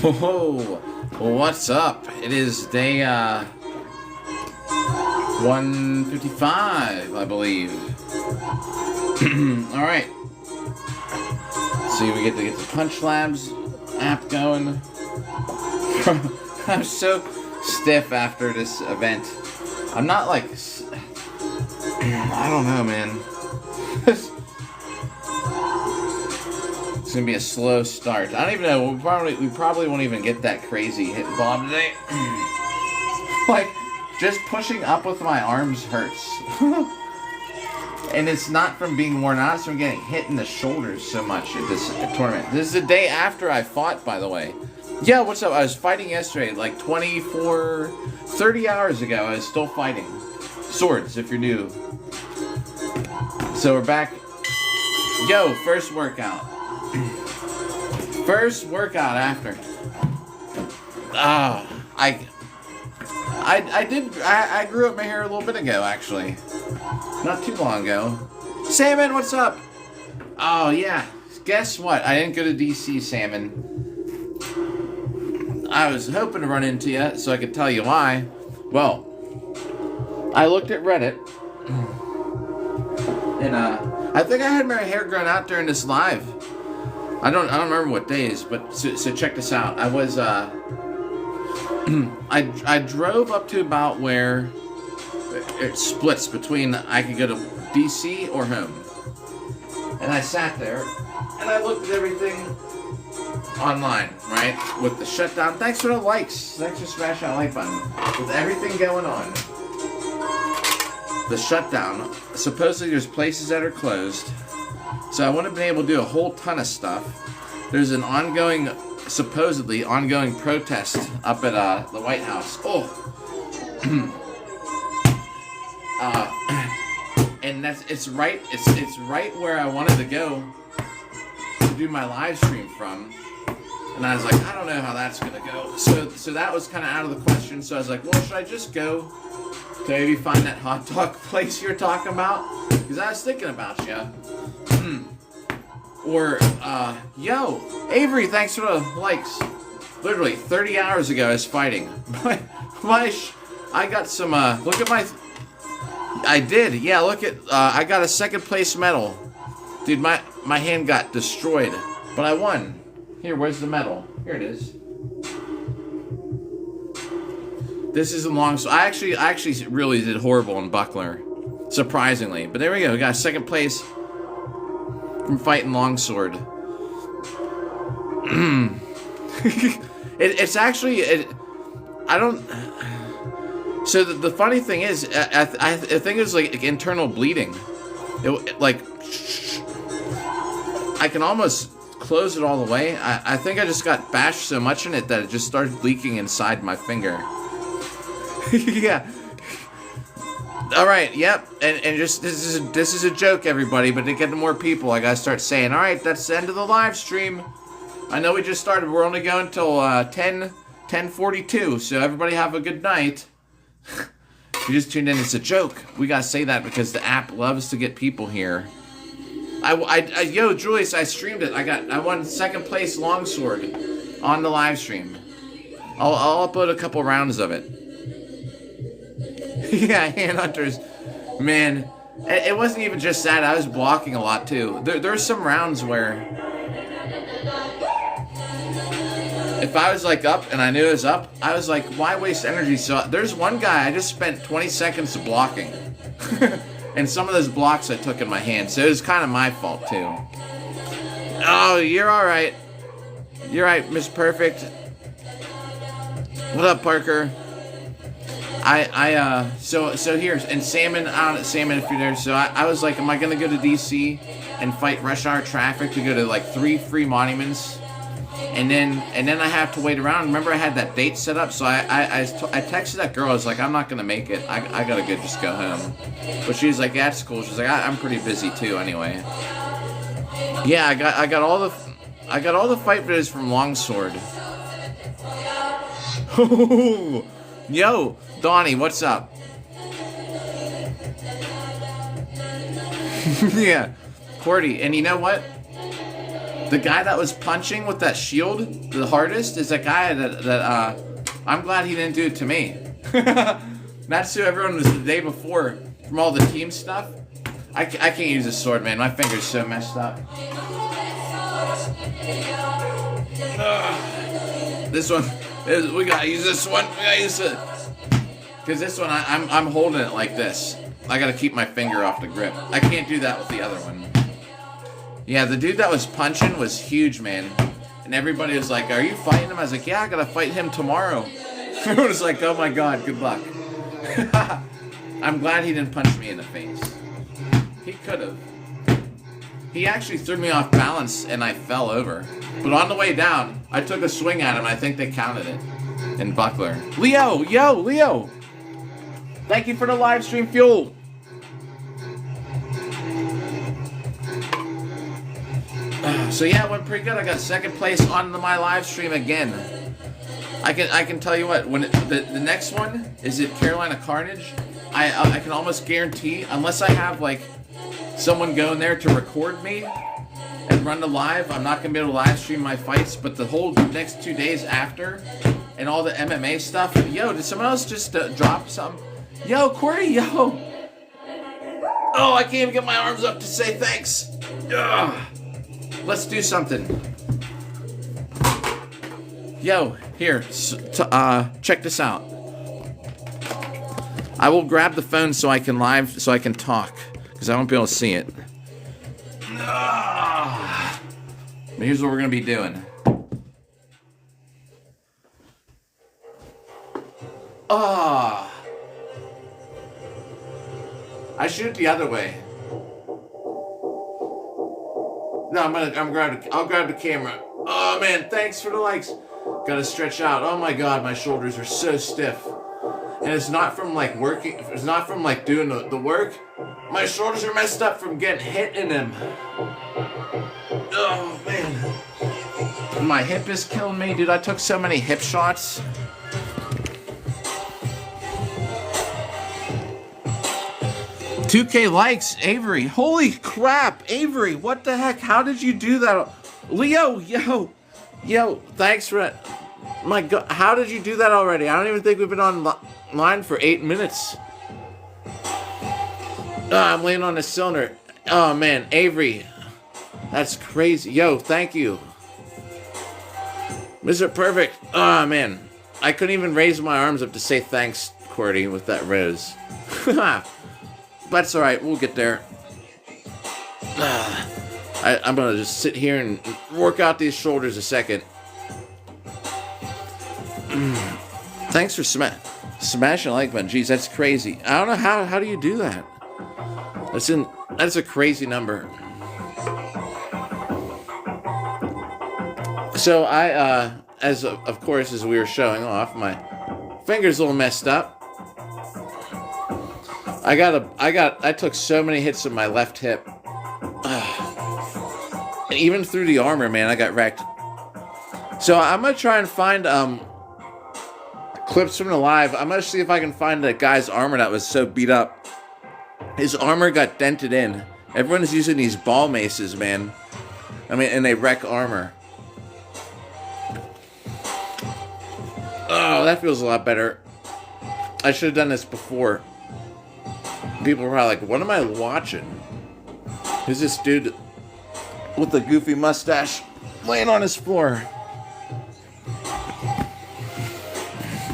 Oh, what's up? It is day 155, I believe. All right. See, we get to get the Punch Labs app going. I'm so stiff after this event. I'm not like, I don't know, man. It's gonna be a slow start. I don't even know. We probably won't even get that crazy hitting Bob today. Like, just pushing up with my arms hurts. And it's not from being worn out, it's from getting hit in the shoulders so much at this tournament. This is the day after I fought, by the way. Yeah, what's up? I was fighting yesterday, like 30 hours ago. I was still fighting. Swords, if you're new. So we're back. Yo, first workout. First workout after. I grew up my hair a little bit ago, actually. Not too long ago. Salmon, what's up? Oh, yeah. Guess what? I didn't go to DC, Salmon. I was hoping to run into you so I could tell you why. Well, I looked at Reddit. And, I think I had my hair grown out during this live. I don't remember what days, but so check this out. I was, I drove up to about where it splits between I could go to DC or home. And I sat there, and I looked at everything online, right? With the shutdown. Thanks for the likes. Thanks for smashing that like button. With everything going on. The shutdown. Supposedly there's places that are closed. So I wouldn't have been able to do a whole ton of stuff. There's an supposedly ongoing protest up at the White House. Oh. And it's right where I wanted to go to do my live stream from. And I was like, I don't know how that's gonna go. So that was kind of out of the question. So I was like, well, should I just go to maybe find that hot dog place you're talking about? Because I was thinking about you. Or, yo, Avery, thanks for the likes. Literally 30 hours ago I was fighting. I got some, look at my, I did, yeah, look at, I got a second place medal. Dude, my hand got destroyed, but I won. Here, where's the medal? Here it is. This is a long, so I actually really did horrible in Buckler. Surprisingly. But there we go, we got second place from fighting longsword. It's actually, I don't, so the funny thing is, I think it was like internal bleeding. Like, I can almost close it all the way. I think I just got bashed so much in it that it just started leaking inside my finger. Yeah. All right. Yep. And just this is a joke, everybody. But to get more people, I gotta start saying, all right, that's the end of the live stream. I know we just started. We're only going till 10:42. So everybody have a good night. If you just tuned in, it's a joke. We gotta say that because the app loves to get people here. Yo, Julius, I streamed it. I won second place longsword on the live stream. I'll upload a couple rounds of it. Yeah, handhunters, man. It wasn't even just that. I was blocking a lot too. There's some rounds where if I was like up and I knew it was up, I was like, why waste energy? So there's one guy I just spent 20 seconds blocking. And some of those blocks I took in my hand, so it was kind of my fault too. Oh, you're all right. You're right, Miss Perfect. What up, Parker? So here, and Salmon, Salmon, if you're there. So I was like, am I gonna go to DC and fight rush hour traffic to go to like 3 free monuments, and then I have to wait around. Remember, I had that date set up, so I texted that girl. I was like, I'm not gonna make it. I gotta just go home. But she's like, yeah, that's cool. She's like, I'm pretty busy too, anyway. Yeah, I got all the fight videos from Longsword. Yo, Donnie, what's up? Yeah, Cordy, and you know what? The guy that was punching with that shield, the hardest, is that guy that I'm glad he didn't do it to me. Natsu, everyone was the day before from all the team stuff. I can't use a sword, man. My finger's so messed up. This one, we gotta use this one. We gotta use it. Because this one, I'm holding it like this. I gotta keep my finger off the grip. I can't do that with the other one. Yeah, the dude that was punching was huge, man. And everybody was like, are you fighting him? I was like, yeah, I gotta fight him tomorrow. Everyone was like, oh my god, good luck. I'm glad he didn't punch me in the face. He could have. He actually threw me off balance and I fell over. But on the way down, I took a swing at him. I think they counted it. In Buckler. Leo! Yo, Leo! Thank you for the live stream fuel. So yeah, it went pretty good. I got second place on my live stream again. I can tell you what, when the next one is at Carolina Carnage, I can almost guarantee, unless I have like someone going there to record me and run the live, I'm not gonna be able to live stream my fights. But the whole next 2 days after, and all the MMA stuff. Yo, did someone else just drop something? Yo, Corey, yo. Oh, I can't even get my arms up to say thanks. Ugh. Let's do something. Yo, here, check this out. I will grab the phone so I can talk, because I won't be able to see it. Here's what we're gonna be doing. I shoot the other way. No, I'll grab the camera. Oh man, thanks for the likes. Gotta stretch out. Oh my god, my shoulders are so stiff. And it's not from like working, it's not from like doing the work. My shoulders are messed up from getting hit in them. Oh man. My hip is killing me, dude. I took so many hip shots. $2K likes, Avery. Holy crap, Avery, what the heck? How did you do that? Leo, yo, thanks for it. My god, how did you do that already? I don't even think we've been online for 8 minutes. I'm laying on a cylinder. Oh man, Avery, that's crazy. Yo, thank you. Mr. Perfect. Oh man, I couldn't even raise my arms up to say thanks, Cordy, with that rose. But it's alright, we'll get there. I'm gonna just sit here and work out these shoulders a second. Thanks for smashing the like button. Jeez, that's crazy. I don't know how do you do that? That's a crazy number. So of course, as we were showing off, my finger's a little messed up. I took so many hits with my left hip. And even through the armor, man, I got wrecked. So I'm gonna try and find clips from the live. I'm gonna see if I can find that guy's armor that was so beat up. His armor got dented in. Everyone's using these ball maces, man. I mean, and they wreck armor. Oh, that feels a lot better. I should have done this before. People were probably like, what am I watching? Who's this dude with the goofy mustache laying on his floor?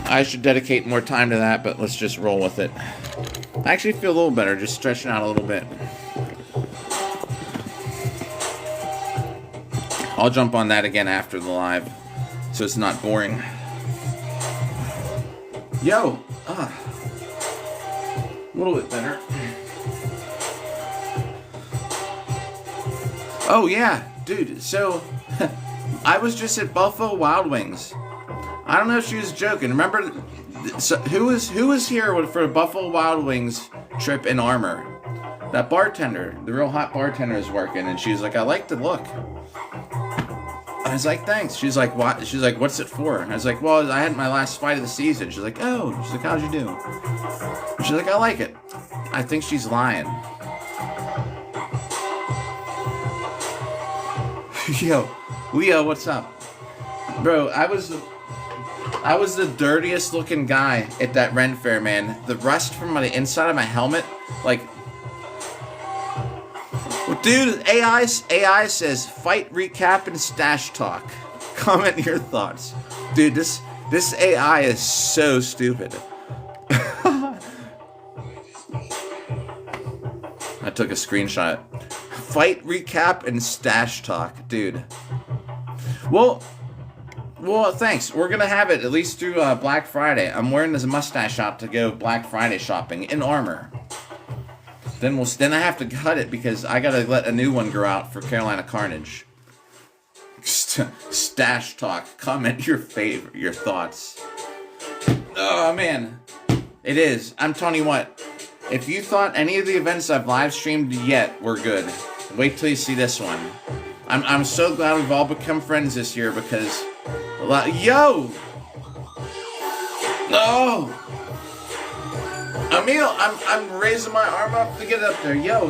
I should dedicate more time to that, but let's just roll with it. I actually feel a little better, just stretching out a little bit. I'll jump on that again after the live, so it's not boring. Yo! A little bit better. Oh yeah, dude, so I was just at Buffalo Wild Wings. I don't know if she was joking. Remember, so who was here for a Buffalo Wild Wings trip in armor? That bartender, the real hot bartender, is working, and she was like, I like the look. I was like, thanks. She's like, what? She's like, what's it for? And I was like, well, I had my last fight of the season. She's like, oh. She's like, how'd you do? She's like, I like it. I think she's lying. Yo, Leo, what's up? Bro, I was the dirtiest looking guy at that Ren Fair, man. The rust from the inside of my helmet, like... Well, dude, AI says, fight, recap, and stash talk. Comment your thoughts. Dude, this AI is so stupid. I took a screenshot. Fight, recap, and stash talk. Dude. Well, thanks. We're gonna have it at least through Black Friday. I'm wearing this mustache out to go Black Friday shopping in armor. Then I have to cut it because I gotta let a new one grow out for Carolina Carnage. Stash talk. Comment your thoughts. Oh man, it is. I'm telling you what. If you thought any of the events I've live streamed yet were good, wait till you see this one. I'm so glad we've all become friends this year because yo! No! Emil, I'm raising my arm up to get up there. Yo!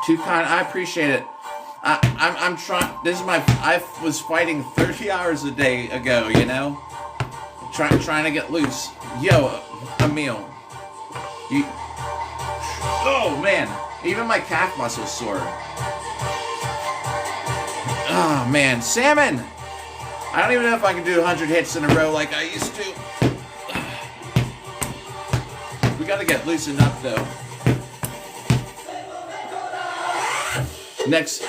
Too kind. I appreciate it. I'm trying. I was fighting 30 hours a day ago. You know, trying to get loose. Yo, Emil. You. Oh man, even my calf muscles sore. Oh man, salmon. I don't even know if I can do 100 hits in a row like I used to. We gotta get loosened up though. Next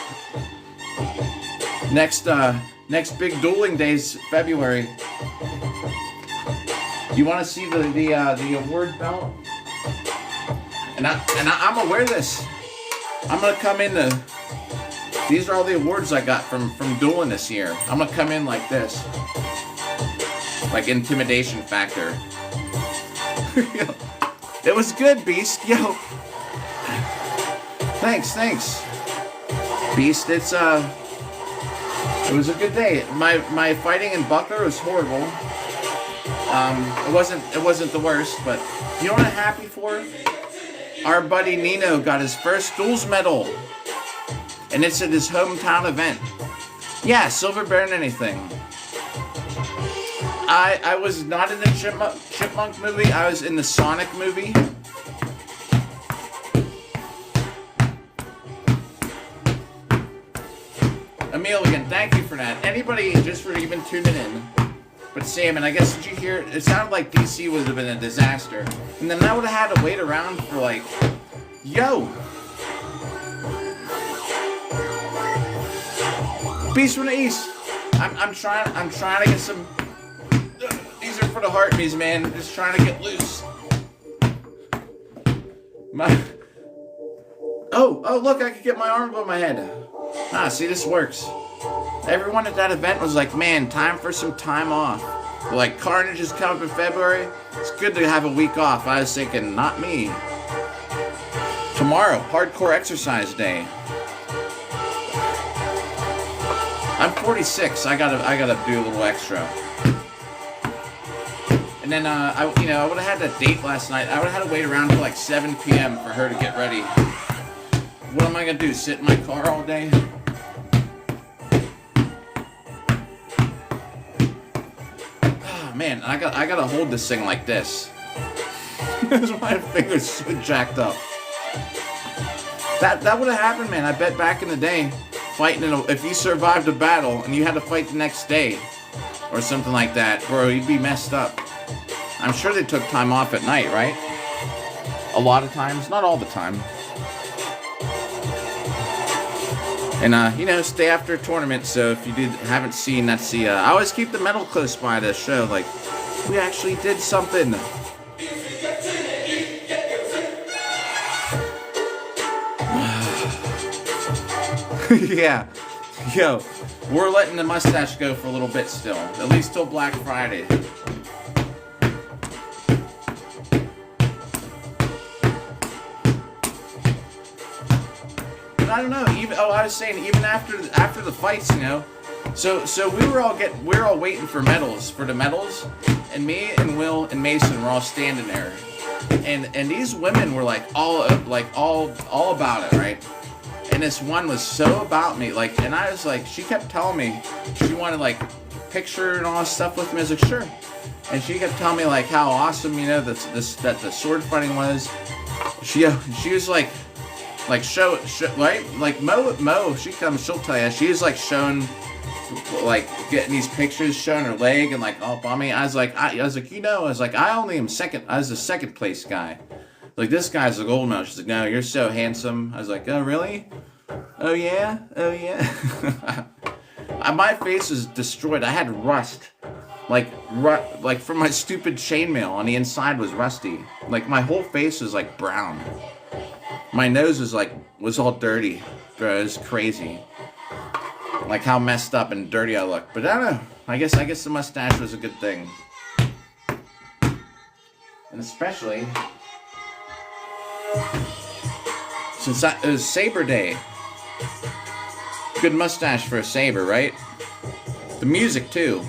big dueling days, February. You want to see the award belt? And I'm gonna wear this. I'm gonna come in these are all the awards I got from dueling this year. I'm gonna come in like this, like intimidation factor. It was good, Beast. Yo, thanks. Beast, it was a good day. My fighting in Buckler was horrible. It wasn't the worst, but you know what I'm happy for? Our buddy Nino got his first duels medal, and it's at his hometown event. Yeah, Silver Baron anything. I was not in the Chipmunk movie. I was in the Sonic movie. Emil again, thank you for that. Anybody just for even tuning in. But Sam, and I guess did you hear? It sounded like DC would have been a disaster, and then I would have had to wait around for like, yo, Beast from the East. I'm trying to get some. These are for the heart bees, man. Just trying to get loose. Oh, look, I could get my arm above my head. See, this works. Everyone at that event was like, man, time for some time off. Like, Carnage is coming in February. It's good to have a week off. I was thinking, not me. Tomorrow, hardcore exercise day. I'm 46. I gotta do a little extra. And then, I would have had that date last night. I would have had to wait around till like 7 p.m. for her to get ready. What am I gonna do? Sit in my car all day? Oh, man, I gotta hold this thing like this. Because my finger's so jacked up. That would have happened, man. I bet back in the day, fighting if you survived a battle and you had to fight the next day or something like that, bro, you'd be messed up. I'm sure they took time off at night, right? A lot of times, not all the time. And, stay after a tournament, so if you haven't seen, that's the, I always keep the medal close by to show, like, we actually did something. Yeah. Yo, we're letting the mustache go for a little bit still, at least till Black Friday. I don't know. I was saying even after the fights, So we were all waiting for the medals, and me and Will and Mason were all standing there, and these women were all about it, right? And this one was so about me, like, and I was like, she kept telling me she wanted like picture and all this stuff with me. I was like, sure. And she kept telling me like how awesome, you know, that the sword fighting was. She was like show right, like Mo. She comes, she'll tell you. She was like showing, like getting these pictures, showing her leg and like all on me. I was like, you know, I was like, I only am second. I was the second place guy. Like, this guy's a gold medal. She's like, no, you're so handsome. I was like, oh really? Oh yeah, oh yeah. My face was destroyed. I had rust. Like from my stupid chainmail on the inside was rusty. Like, my whole face was like brown. My nose was all dirty. Bro, it was crazy. Like how messed up and dirty I looked. But I don't know. I guess the mustache was a good thing. And especially since it was Saber Day. Good mustache for a saber, right? The music too.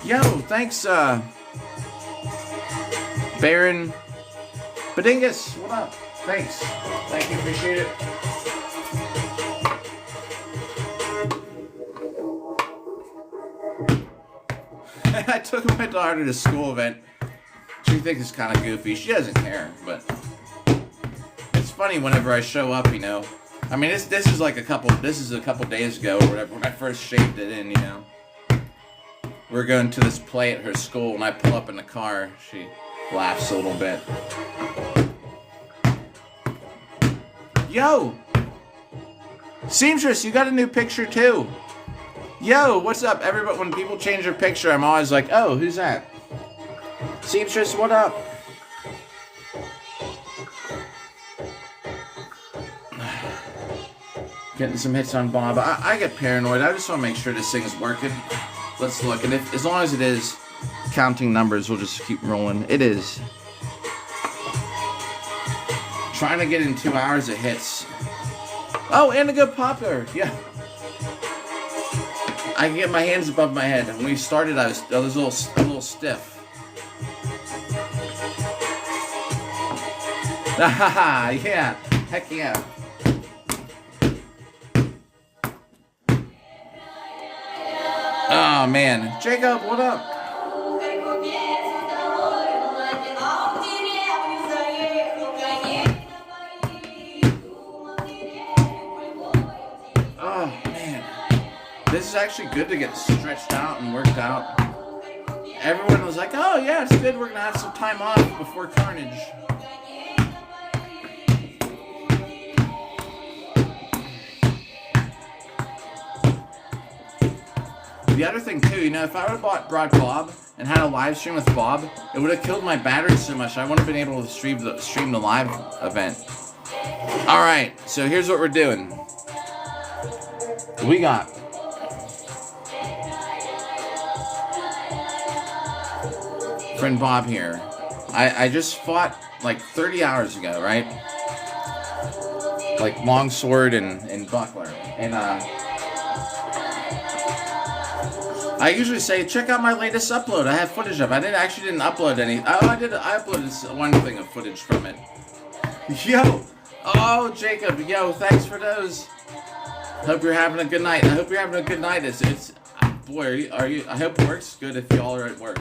Yo, thanks, Baron Badingus. What up? Thanks. Thank you, appreciate it. I took my daughter to a school event. She thinks it's kind of goofy. She doesn't care, but it's funny whenever I show up, you know. I mean, this is a couple days ago or whatever, when I first shaved it in, you know. We're going to this play at her school, and I pull up in the car. She laughs a little bit. Yo! Seamstress, you got a new picture too. Yo, what's up, everybody? When people change their picture, I'm always like, oh, who's that? Seamstress, what up? Getting some hits on Bob. I get paranoid. I just want to make sure this thing's working. Let's look. And as long as it is, counting numbers, we'll just keep rolling. It is. Trying to get in 2 hours of hits. Oh, and a good popper. Yeah. I can get my hands above my head. When we started, I was a little stiff. Yeah. Heck yeah. Oh man, Jacob, what up? Oh man, this is actually good to get stretched out and worked out. Everyone was like, oh yeah, it's good, we're gonna have some time off before Carnage. The other thing too, you know, if I would have brought Bob and had a live stream with Bob, it would have killed my battery so much I wouldn't have been able to stream the live event. Alright, so here's what we're doing. We got friend Bob here. I just fought like 30 hours ago, right? Like longsword and buckler. And I usually say, check out my latest upload. I have footage of it. I actually didn't upload any. Oh, I did. I uploaded one thing of footage from it. Yo! Oh, Jacob. Yo, thanks for those. Hope you're having a good night. I hope you're having a good night. It's boy, are you? I hope work's good if y'all are at work.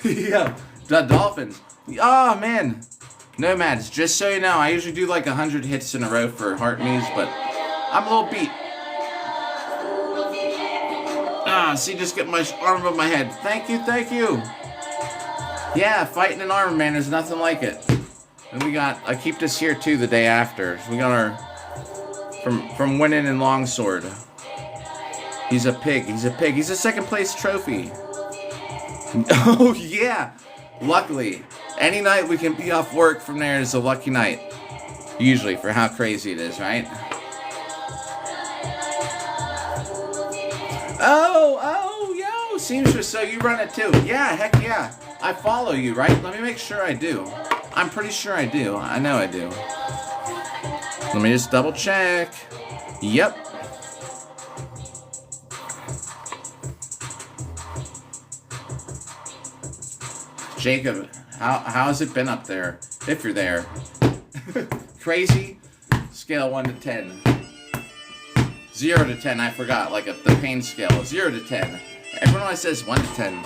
Yeah, the Dolphins. Oh man, Nomads. Just so you know, I usually do like 100 hits in a row for heart knees, but I'm a little beat. See, just get my arm above my head. Thank you, thank you. Yeah, fighting an armor, man, there's nothing like it. And we got, I keep this here too the day after. We got our, from winning in longsword. He's a pig, he's a pig. He's a second place trophy. Oh yeah, luckily. Any night we can be off work from there is a lucky night. Usually, for how crazy it is, right? Oh, yo, Seamstress, so you run it too. Yeah, heck yeah. I follow you, right? Let me make sure I do. I'm pretty sure I do. I know I do. Let me just double check. Yep. Jacob, how has it been up there? If you're there. Crazy? Scale 1 to 10. 0 to 10, I forgot. Like the pain scale. 0 to 10. Everyone always says 1 to 10.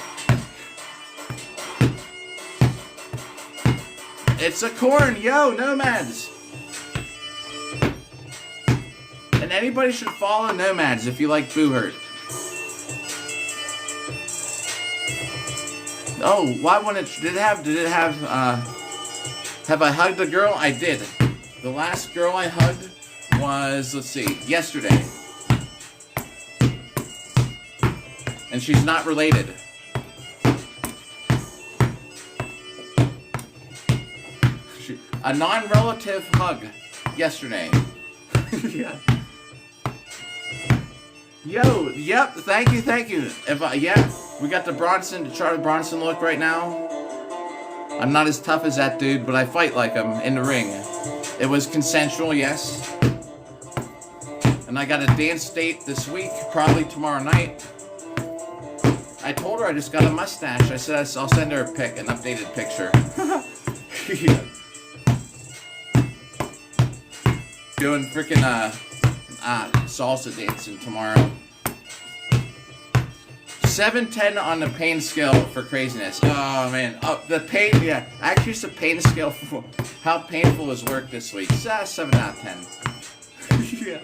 It's a corn! Yo, Nomads! And anybody should follow Nomads if you like Boo Hurt. Oh, why wouldn't it? Did it have, have I hugged a girl? I did. The last girl I hugged was, let's see, yesterday. And she's not related. A non-relative hug yesterday. Yeah. Yo, yep, thank you. Yeah, we got the Charlie Bronson look right now. I'm not as tough as that dude, but I fight like him in the ring. It was consensual, yes. And I got a dance date this week, probably tomorrow night. I told her I just got a mustache. I said I'll send her a pic, an updated picture. Yeah. Doing freaking salsa dancing tomorrow. 7-10 on the pain scale for craziness. Oh man, the pain. Yeah, actually it's a pain scale for how painful was work this week. 7 out of 10. Yeah.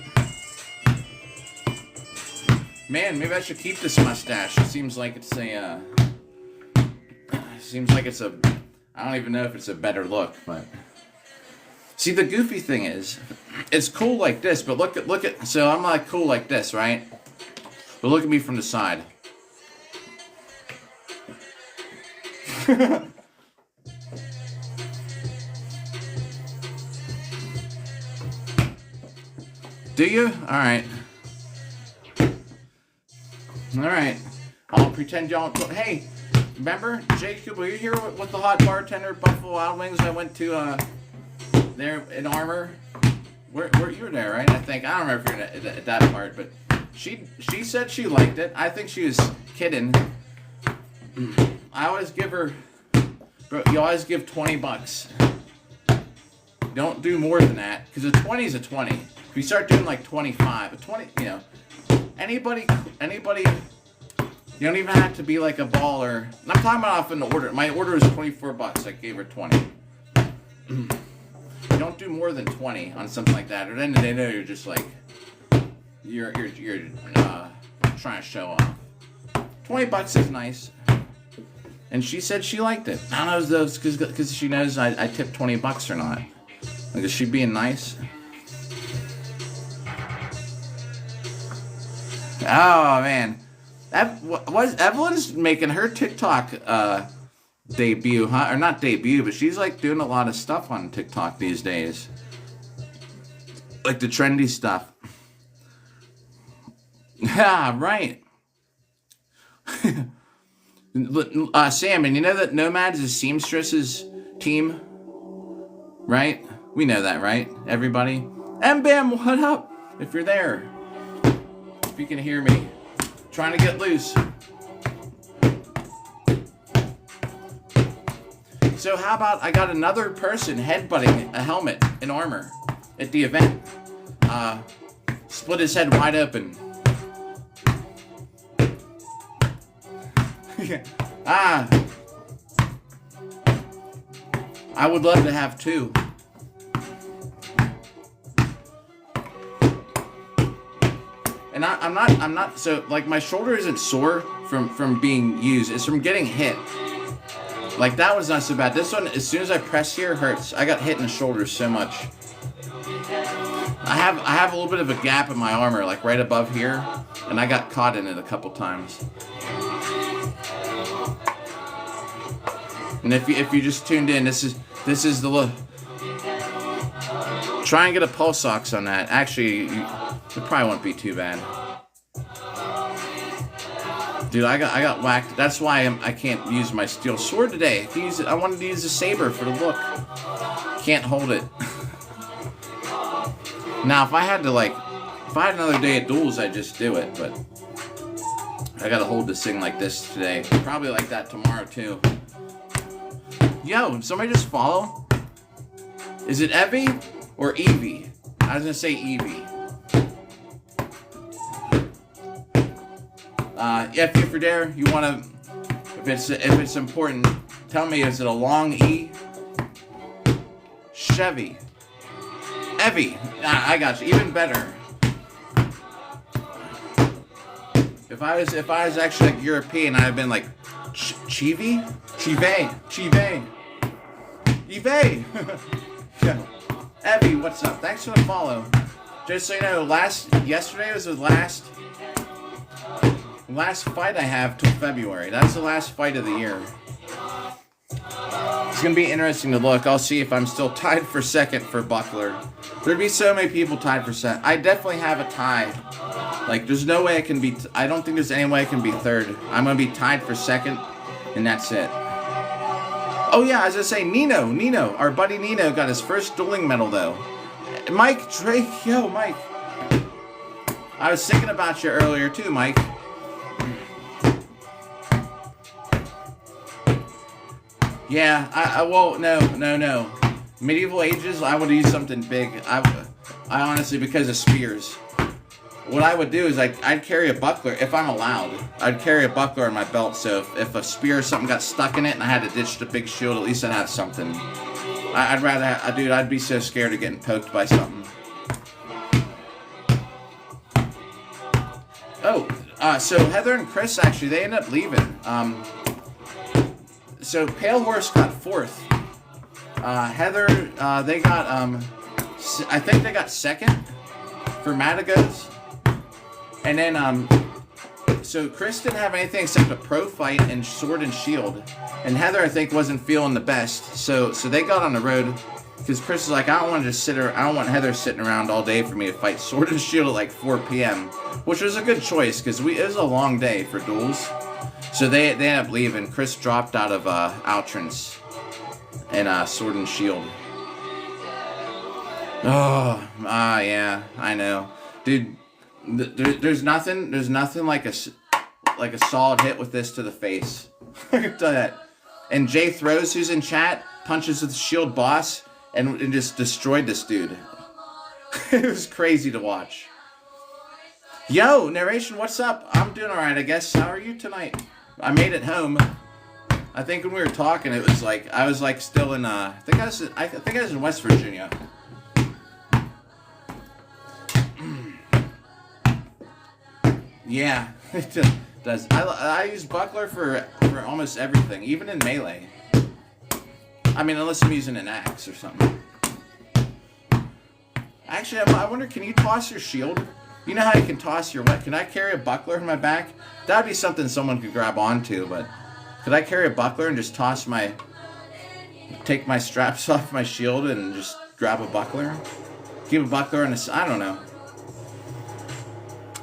Man, maybe I should keep this mustache. It seems like it's a. I don't even know if it's a better look, but. See, the goofy thing is, it's cool like this, but look at, so I'm like cool like this, right? But look at me from the side. Do you? Alright. Alright. I'll pretend y'all, hey, remember, Jacob, were you here with the hot bartender at Buffalo Wild Wings I went to, there in Armor? Where you were there, right? I think I don't remember if you're at that part, but she said she liked it. I think she was kidding. I always give her, bro. You always give $20. Don't do more than that, because a 20 is a 20. If you start doing like 25, a 20, you know, anybody. You don't even have to be like a baller. I'm talking about off in the order. My order was $24. I gave her 20. You don't do more than 20 on something like that, or then they know you're just like you're trying to show off. $20 is nice, and she said she liked it. I don't know if because she knows I tipped $20 or not. Like, is she being nice? Oh man, Evelyn's making her TikTok debut, huh? Or not debut, but she's like doing a lot of stuff on TikTok these days. Like the trendy stuff. Yeah, right. Sam, and you know that Nomads is Seamstress's team? Right? We know that, right? Everybody? And Bam, what up? If you're there. If you can hear me. Trying to get loose. So how about I got another person headbutting a helmet in Armor at the event. Split his head wide open. I would love to have two. And I'm not, so like my shoulder isn't sore from being used. It's from getting hit. Like that was not so bad. This one, as soon as I press here, hurts. I got hit in the shoulder so much. I have a little bit of a gap in my armor, like right above here, and I got caught in it a couple times. And if you just tuned in, this is the look. Try and get a pulse ox on that. Actually, it probably won't be too bad. Dude, I got whacked. That's why I can't use my steel sword today. I wanted to use a saber for the look. Can't hold it. Now, if I had another day at duels, I'd just do it. But I gotta hold this thing like this today. Probably like that tomorrow too. Yo, somebody just follow? Is it Evie or Evie? I was gonna say Evie. If you're there, you wanna, if it's important, tell me, is it a long E? Chevy. Evie. I got you. Even better. If I was actually like European, I'd have been like Chive. Eve. Yeah. Evie, what's up? Thanks for the follow. Just so you know, yesterday was the last fight I have till February. That's the last fight of the year. It's gonna be interesting to look. I'll see if I'm still tied for second for Buckler. There'd be so many people tied for second. I definitely have a tie. Like, there's no way I can be. I don't think there's any way I can be third. I'm gonna be tied for second, and that's it. Oh yeah, as I say, Nino, our buddy Nino got his first dueling medal though. Mike Drake, yo, Mike. I was thinking about you earlier too, Mike. Yeah, well, no. Medieval ages, I would use something big. I honestly, because of spears. What I would do is I'd carry a buckler, if I'm allowed. I'd carry a buckler in my belt, so if a spear or something got stuck in it and I had to ditch the big shield, at least I'd have something. I'd rather, dude, I'd be so scared of getting poked by something. Oh, so Heather and Chris, actually, they ended up leaving. So Pale Horse got 4th. Heather, they got, I think they got 2nd for Matago's. And then, so Chris didn't have anything except a pro fight and sword and shield. And Heather, I think, wasn't feeling the best. So they got on the road because Chris is like, I don't want to just sit her. I don't want Heather sitting around all day for me to fight sword and shield at like 4 p.m. Which was a good choice because it was a long day for duels. So they ended up leaving. Chris dropped out of Outrance and sword and shield. Oh, yeah, I know, dude. There's nothing like a solid hit with this to the face. I can tell you that. And Jay Throws, who's in chat, punches with the shield boss and just destroyed this dude. It was crazy to watch. Yo, Narration, what's up? I'm doing alright, I guess. How are you tonight? I made it home. I think when we were talking, it was like I was like still in I think I was in West Virginia. Yeah, it does. I use Buckler for almost everything, even in melee. I mean, unless I'm using an axe or something. Actually, I wonder, can you toss your shield? You know how you can toss your what? Can I carry a Buckler in my back? That would be something someone could grab onto, but could I carry a Buckler and just take my straps off my shield and just grab a Buckler? Keep a Buckler in I don't know.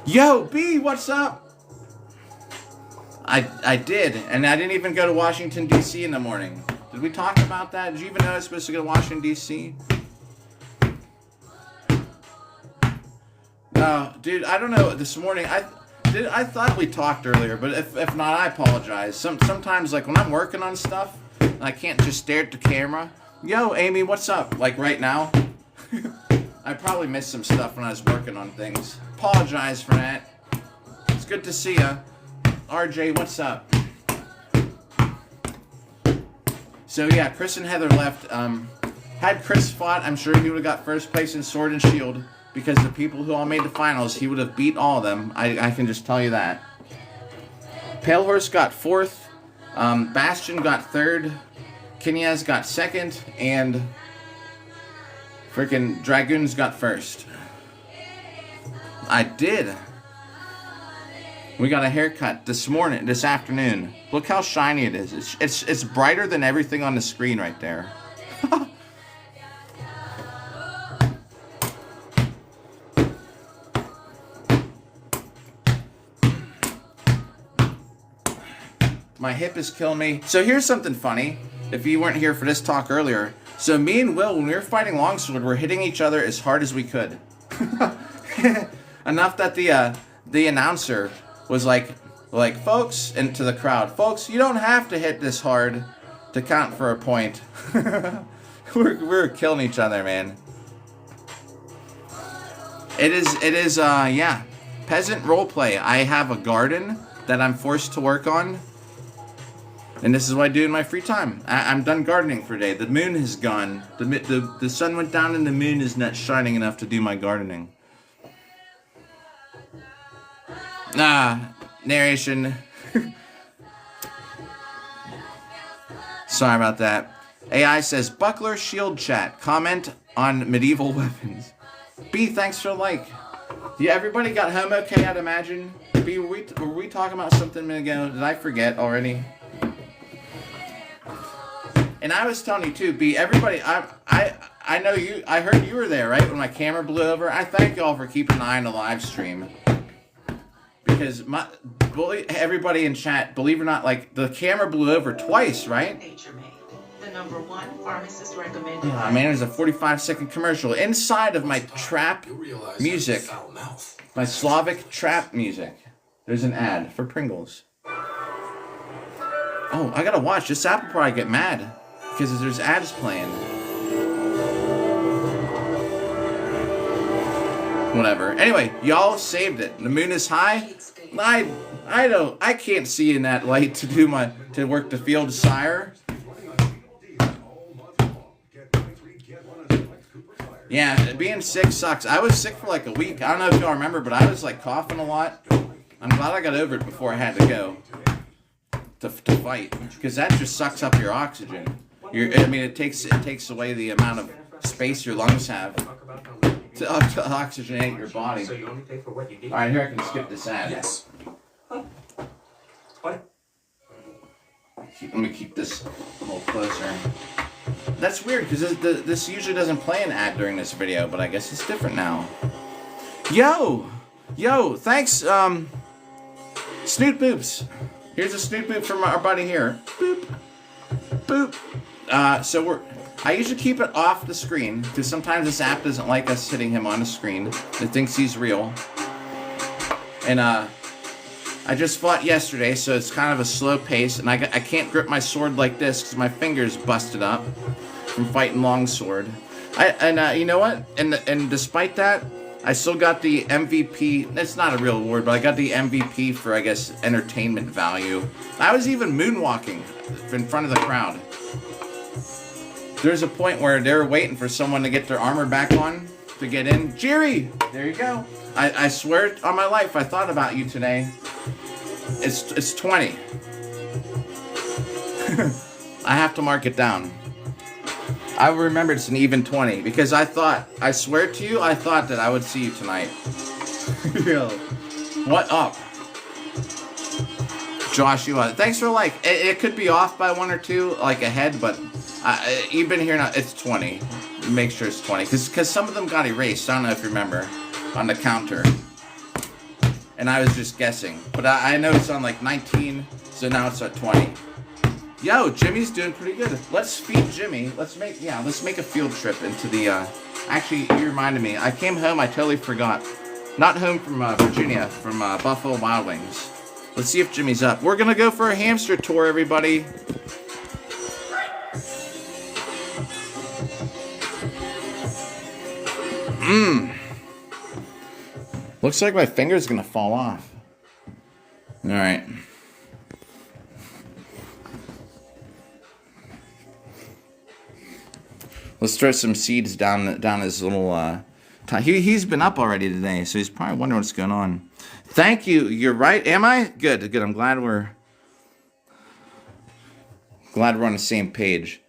Yo, B, what's up? I did, and I didn't even go to Washington, D.C. in the morning. Did we talk about that? Did you even know I was supposed to go to Washington, D.C.? Dude, I don't know. This morning, I thought we talked earlier, but if not, I apologize. Sometimes, like, when I'm working on stuff, I can't just stare at the camera. Yo, Amy, what's up? Like, right now? I probably missed some stuff when I was working on things. Apologize for that. It's good to see ya. RJ, what's up? So yeah, Chris and Heather left. Had Chris fought, I'm sure he would have got first place in Sword and Shield because the people who all made the finals, he would have beat all of them. I can just tell you that. Pale Horse got 4th. Bastion got 3rd. Kinyaz got 2nd. And freaking Dragoons got 1st. I did. We got a haircut this afternoon. Look how shiny it is. It's brighter than everything on the screen right there. My hip is killing me. So here's something funny. If you weren't here for this talk earlier. So me and Will, when we were fighting Longsword, we're hitting each other as hard as we could. Enough that the announcer was like, folks, and to the crowd, folks, you don't have to hit this hard to count for a point. we're killing each other, man. It is, yeah. Peasant roleplay. I have a garden that I'm forced to work on. And this is what I do in my free time. I'm done gardening for a day. The moon has gone. The sun went down and the moon is not shining enough to do my gardening. Narration. Sorry about that. AI says, Buckler Shield Chat. Comment on medieval weapons. B, thanks for the like. Yeah, everybody got home okay, I'd imagine. B, were we talking about something a minute ago? Did I forget already? And I was telling you too, B, everybody, I know you, I heard you were there, right? When my camera blew over. I thank y'all for keeping an eye on the live stream. Because everybody in chat, believe it or not, like, the camera blew over twice, right? The #1 pharmacist recommended. Oh man, there's a 45-second commercial inside of my trap music. My Slavic trap music. There's an ad for Pringles. Oh, I gotta watch. This app will probably get mad because there's ads playing. Whatever. Anyway, y'all saved it. The moon is high. I can't see in that light to work the field, sire. Yeah, being sick sucks. I was sick for like a week. I don't know if y'all remember, but I was like coughing a lot. I'm glad I got over it before I had to go to fight, because that just sucks up your oxygen. It takes away the amount of space your lungs have to oxygenate your body. So you only pay for what you need? All right, here I can skip this ad. Yes. What? Let me keep this a little closer. That's weird, because this usually doesn't play an ad during this video, but I guess it's different now. Yo, thanks, Snoot Boops. Here's a Snoot Boop from our buddy here. Boop, boop. I usually keep it off the screen, because sometimes this app doesn't like us hitting him on the screen. It thinks he's real. And, I just fought yesterday, so it's kind of a slow pace, and I can't grip my sword like this because my fingers busted up from fighting longsword. You know what? And despite that, I still got the MVP. It's not a real award, but I got the MVP for, I guess, entertainment value. I was even moonwalking in front of the crowd. There's a point where they were waiting for someone to get their armor back on to get in. Jiri! There you go. I swear on my life, I thought about you today. It's 20. I have to mark it down. I remember it's an even 20 because I swear to you, I thought that I would see you tonight. Yo, what up? Joshua, thanks for like, it could be off by 1 or 2, like ahead, but you've been here now, it's 20. Make sure it's 20, because some of them got erased, I don't know if you remember, on the counter. And I was just guessing. But I know it's on like 19, so now it's at 20. Yo, Jimmy's doing pretty good. Let's feed Jimmy. Let's make a field trip into the, actually, you reminded me. I came home, I totally forgot. Not home from Virginia, from Buffalo Wild Wings. Let's see if Jimmy's up. We're gonna go for a hamster tour, everybody. Looks like my finger's gonna fall off. Alright. Let's throw some seeds down his little he's been up already today, so he's probably wondering what's going on. Thank you. You're right. Am I? Good. I'm glad we're on the same page.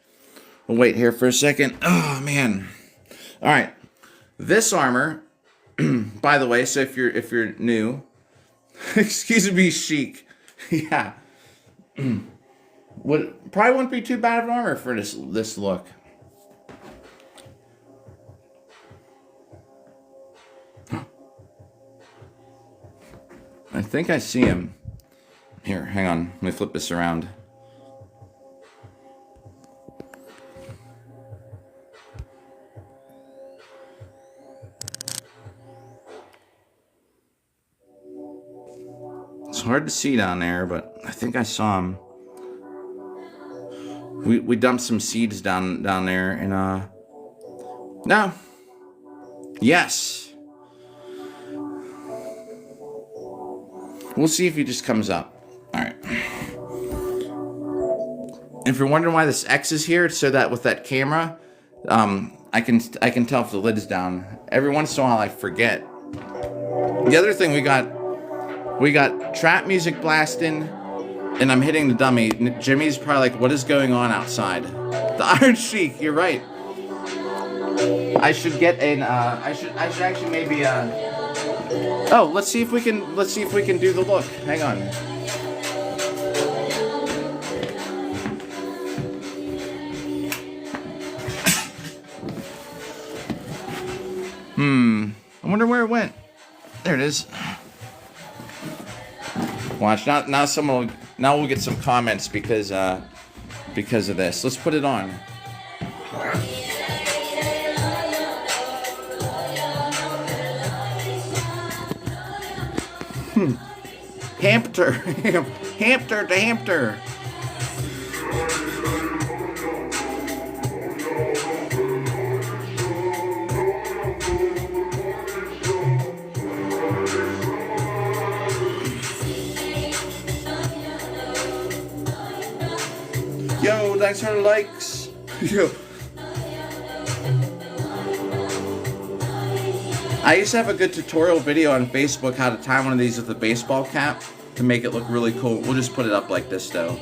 We'll wait here for a second. Oh man. Alright. This armor, by the way, so if you're new, excuse me, chic. Yeah. Probably wouldn't be too bad of an armor for this look. I think I see him. Here, hang on. Let me flip this around. It's hard to see down there, but I think I saw him. we dumped some seeds down there, and no, yes, we'll see if he just comes up. All right. If you're wondering why this X is here, it's so that with that camera, I can tell if the lid is down. Every once in a while, I forget. The other thing we got trap music blasting, and I'm hitting the dummy. Jimmy's probably like, "What is going on outside?" The Iron Sheik. You're right. I should get an. I should actually maybe. Oh, let's see if we can do the look. Hang on. I wonder where it went. There it is. Watch, now we'll get some comments because of this. Let's put it on. Hamster to hamster. Yo, thanks for the likes. Yo. I used to have a good tutorial video on Facebook how to tie one of these with a baseball cap to make it look really cool. We'll just put it up like this though.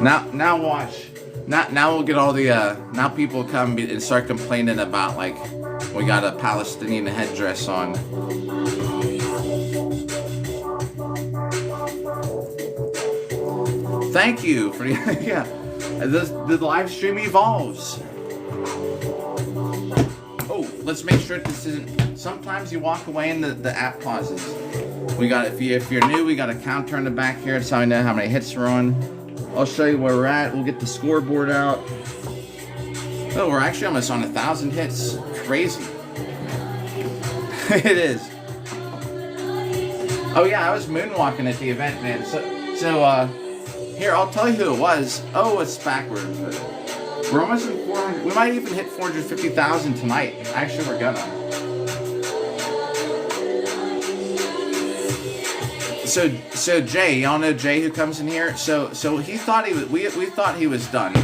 Now watch. Now we'll get all the now people come and start complaining about like we got a Palestinian headdress on. Thank you for yeah. The live stream evolves. Oh, let's make sure this isn't. Sometimes you walk away and the app pauses. We got if you're new, we got a counter in the back here. That's how I know how many hits we're on. I'll show you where we're at. We'll get the scoreboard out. Oh, we're actually almost on 1,000 hits. Crazy. It is. Oh yeah, I was moonwalking at the event, man. So here, I'll tell you who it was. Oh, it's backwards. We're almost in 400. We might even hit 450,000 tonight. Actually, we're gonna. So Jay, y'all know Jay who comes in here. So he thought he was. We thought he was done,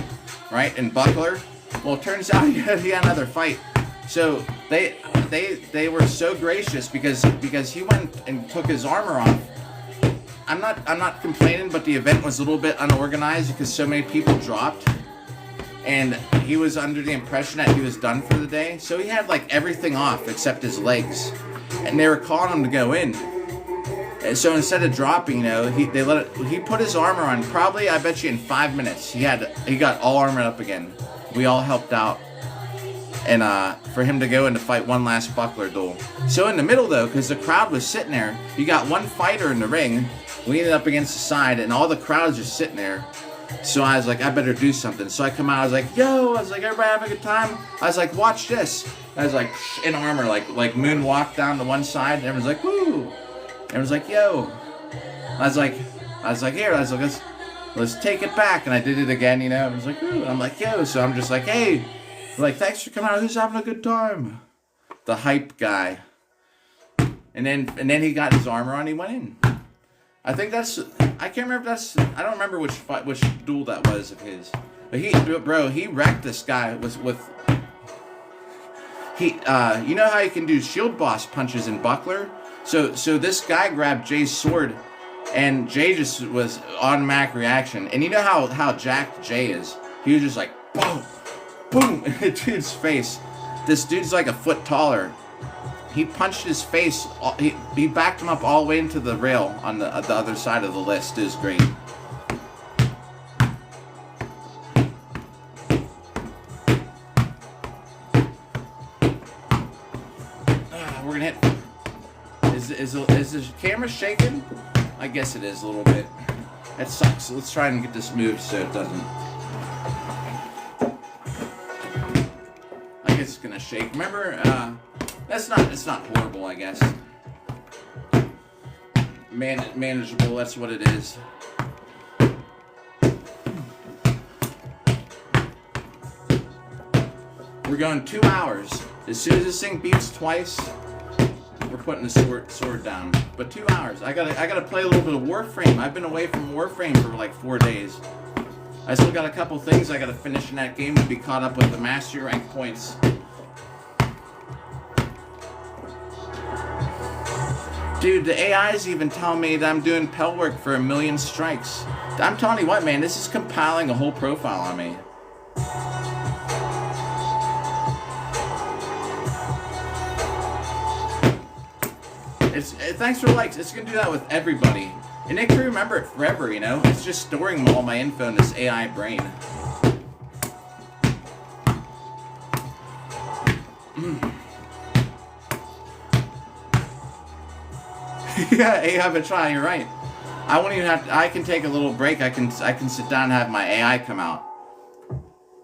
right? In Buckler. Well, it turns out he had another fight. So they were so gracious because he went and took his armor off. I'm not complaining, but the event was a little bit unorganized because so many people dropped, and he was under the impression that he was done for the day. So he had like everything off except his legs, and they were calling him to go in. And so instead of dropping, you know, he put his armor on. Probably, I bet you in 5 minutes he got all armored up again. We all helped out, and for him to go in to fight one last Buckler duel. So in the middle though, because the crowd was sitting there, you got one fighter in the ring. We ended up against the side, and all the crowd's just sitting there. So I was like, I better do something. So I come out, I was like, yo, I was like, everybody having a good time? I was like, watch this. I was like, in armor, like moonwalk down to one side, and everyone's like, woo. Everyone's like, yo. I was like, here. I was like, let's take it back. And I did it again, you know. I was like, ooh. I'm like, yo. So I'm just like, hey. Like, thanks for coming out. Who's having a good time? The hype guy. And then he got his armor on. He went in. I think I can't remember I don't remember which duel that was of his. But he wrecked this guy you know how you can do shield boss punches in Buckler? So this guy grabbed Jay's sword, and Jay just was automatic reaction. And you know how jacked Jay is? He was just like, boom, boom, in dude's face. This dude's like a foot taller. He punched his face. He backed him up all the way into the rail on the other side of the list. It was great. We're gonna hit. Is the camera shaking? I guess it is a little bit. That sucks. So let's try and get this moved so it doesn't. I guess it's gonna shake. Remember, it's not horrible, I guess. Manageable, that's what it is. We're going 2 hours. As soon as this thing beeps twice, we're putting the sword down. But 2 hours. I gotta play a little bit of Warframe. I've been away from Warframe for like 4 days. I still got a couple things I gotta finish in that game to be caught up with the mastery rank points. Dude, the AI's even telling me that I'm doing Pell work for 1 million strikes. I'm telling you what, man, this is compiling a whole profile on me. Thanks for likes. It's gonna do that with everybody. And it can remember it forever, you know? It's just storing all my info in this AI brain. Yeah, AI Bachata, you're right. I won't even have to, I can take a little break. I can sit down and have my AI come out.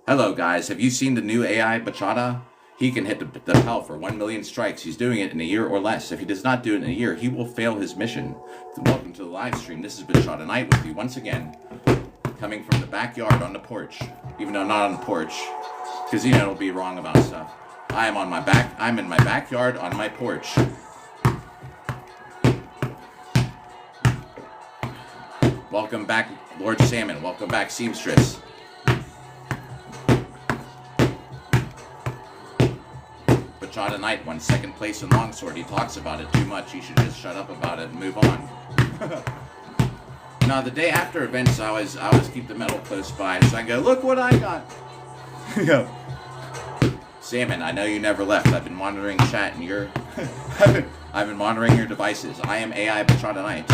Hello guys, have you seen the new AI Bachata? He can hit the Pell for 1 million strikes. He's doing it in a year or less. If he does not do it in a year, he will fail his mission. Welcome to the live stream. This has been Bachata Night with you once again. Coming from the backyard on the porch. Even though not on the porch. Because you know it'll be wrong about stuff. I'm in my backyard on my porch. Welcome back, Lord Salmon. Welcome back, Seamstress. Bachata Knight won 2nd place in Longsword. He talks about it too much. He should just shut up about it and move on. No, the day after events, I always keep the medal close by so I can go, look what I got. Yo, Salmon, I know you never left. I've been monitoring chat and your I've been monitoring your devices. I am AI Bachata Knight.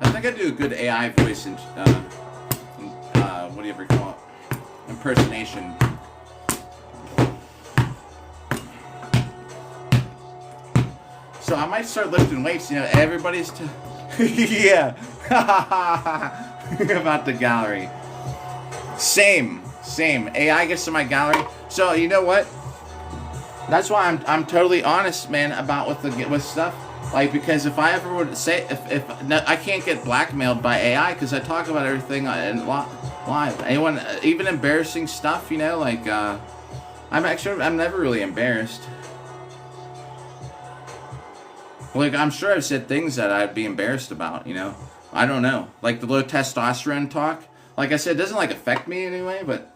I think I do a good AI voice in what do you ever call it? Impersonation. So I might start lifting weights, you know, everybody's yeah. About the gallery. Same. AI gets to my gallery. So you know what? That's why I'm totally honest, man, about with stuff. Like, because if I ever would say, if no, I can't get blackmailed by AI because I talk about everything live. Anyone, even embarrassing stuff, you know, like, I'm never really embarrassed. Like, I'm sure I've said things that I'd be embarrassed about, you know. I don't know. Like the low testosterone talk. Like I said, it doesn't like affect me anyway, but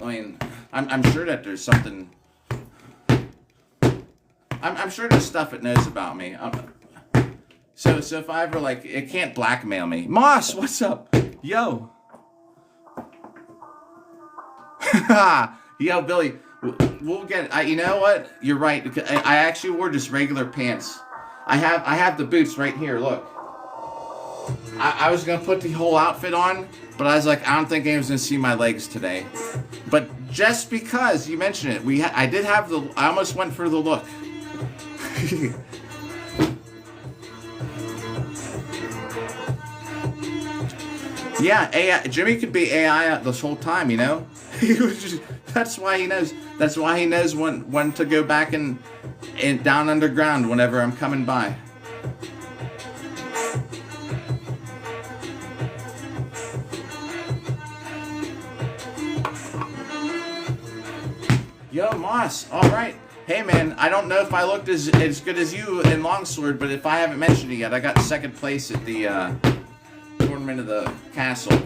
I mean, I'm sure that there's something. I'm sure there's stuff it knows about me. So if I ever, like, it can't blackmail me. Moss, what's up? Yo. Yo, Billy, we'll get, you know what? You're right. I actually wore just regular pants. I have the boots right here, look. I was going to put the whole outfit on, but I was like, I don't think anyone's going to see my legs today. But just because you mentioned it, I almost went for the look. Yeah, AI. Jimmy could be AI this whole time, you know. That's why he knows. That's why he knows when to go back and down underground whenever I'm coming by. Yo, Moss. All right. Hey, man. I don't know if I looked as good as you in Longsword, but if I haven't mentioned it yet, I got 2nd place at the tournament of the castle.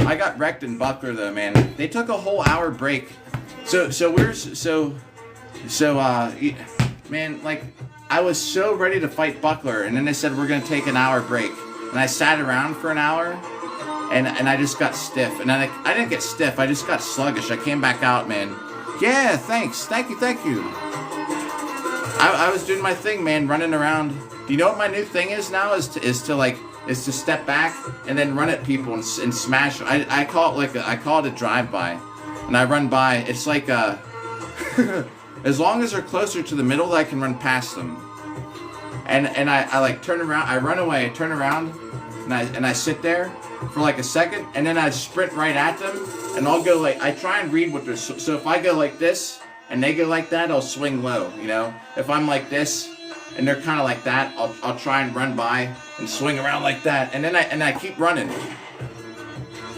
I got wrecked in Buckler though, man. They took a whole hour break. Man, like, I was so ready to fight Buckler, and then they said we're gonna take an hour break, and I sat around for an hour, and I just got stiff, and then I didn't get stiff, I just got sluggish. I came back out, man. Yeah, thanks, thank you. I was doing my thing, man, running around. Do you know what my new thing is now? Is to step back and then run at people and smash. I call it a drive-by, and I run by. It's like as long as they're closer to the middle, I can run past them. And I like turn around, I run away, I turn around, and I sit there for like a second, and then I sprint right at them, and I'll go like, I try and read what they're, so if I go like this, and they go like that, I'll swing low, you know? If I'm like this, and they're kind of like that, I'll try and run by and swing around like that, and then I keep running.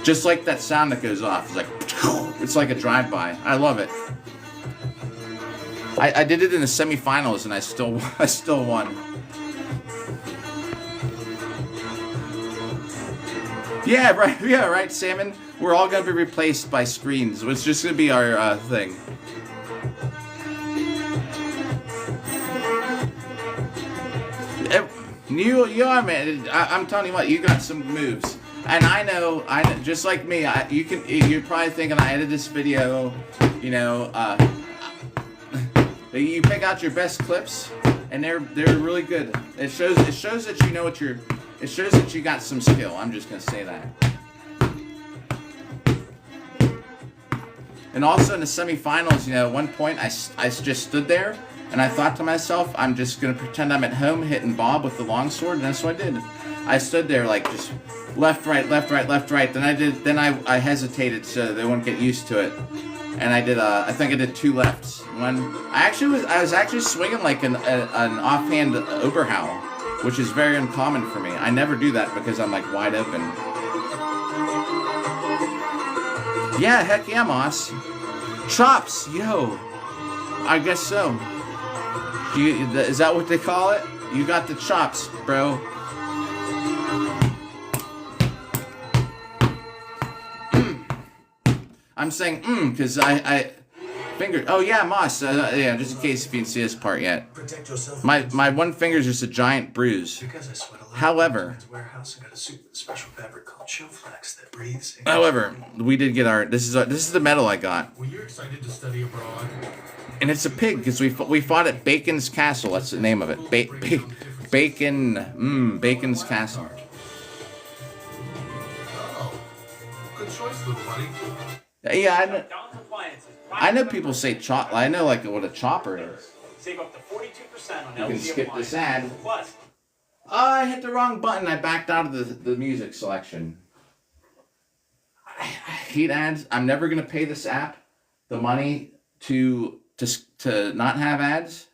Just like that sound that goes off. It's like a drive-by. I love it. I did it in the semifinals, and I still won. Yeah, right, Salmon. We're all gonna be replaced by screens. It's just gonna be our thing. You are, man. I'm telling you what, you got some moves, and I know, just like me. You're probably thinking I edited this video, you know. You pick out your best clips, and they're really good. It shows that you know what you're. It shows that you got some skill. I'm just gonna say that. And also in the semifinals, you know, at one point I just stood there and I thought to myself, I'm just gonna pretend I'm at home hitting Bob with the longsword, and that's what I did. I stood there like just left, right, left, right, left, right. Then I hesitated so they wouldn't get used to it. And I did I think I did 2 lefts. I was actually swinging like an offhand Oberhowl, which is very uncommon for me. I never do that because I'm like wide open. Yeah, heck yeah, Moss. Chops, yo. I guess so. Is that what they call it? You got the chops, bro. I'm saying because I finger. Oh yeah, Moss. Yeah, just in case if you didn't see this part yet. My one finger is just a giant bruise. However, we did get our. This is the medal I got. Were you excited to study abroad? And it's a pig because we fought at Bacon's Castle. That's the name of it. Bacon's Castle. Oh, good choice, little buddy. Yeah, I know people say chop. I know like what a chopper is. Save up to 42% on You can skip this ad. Plus, Oh, I hit the wrong button. I backed out of the music selection. I hate ads. I'm never gonna pay this app the money to not have ads.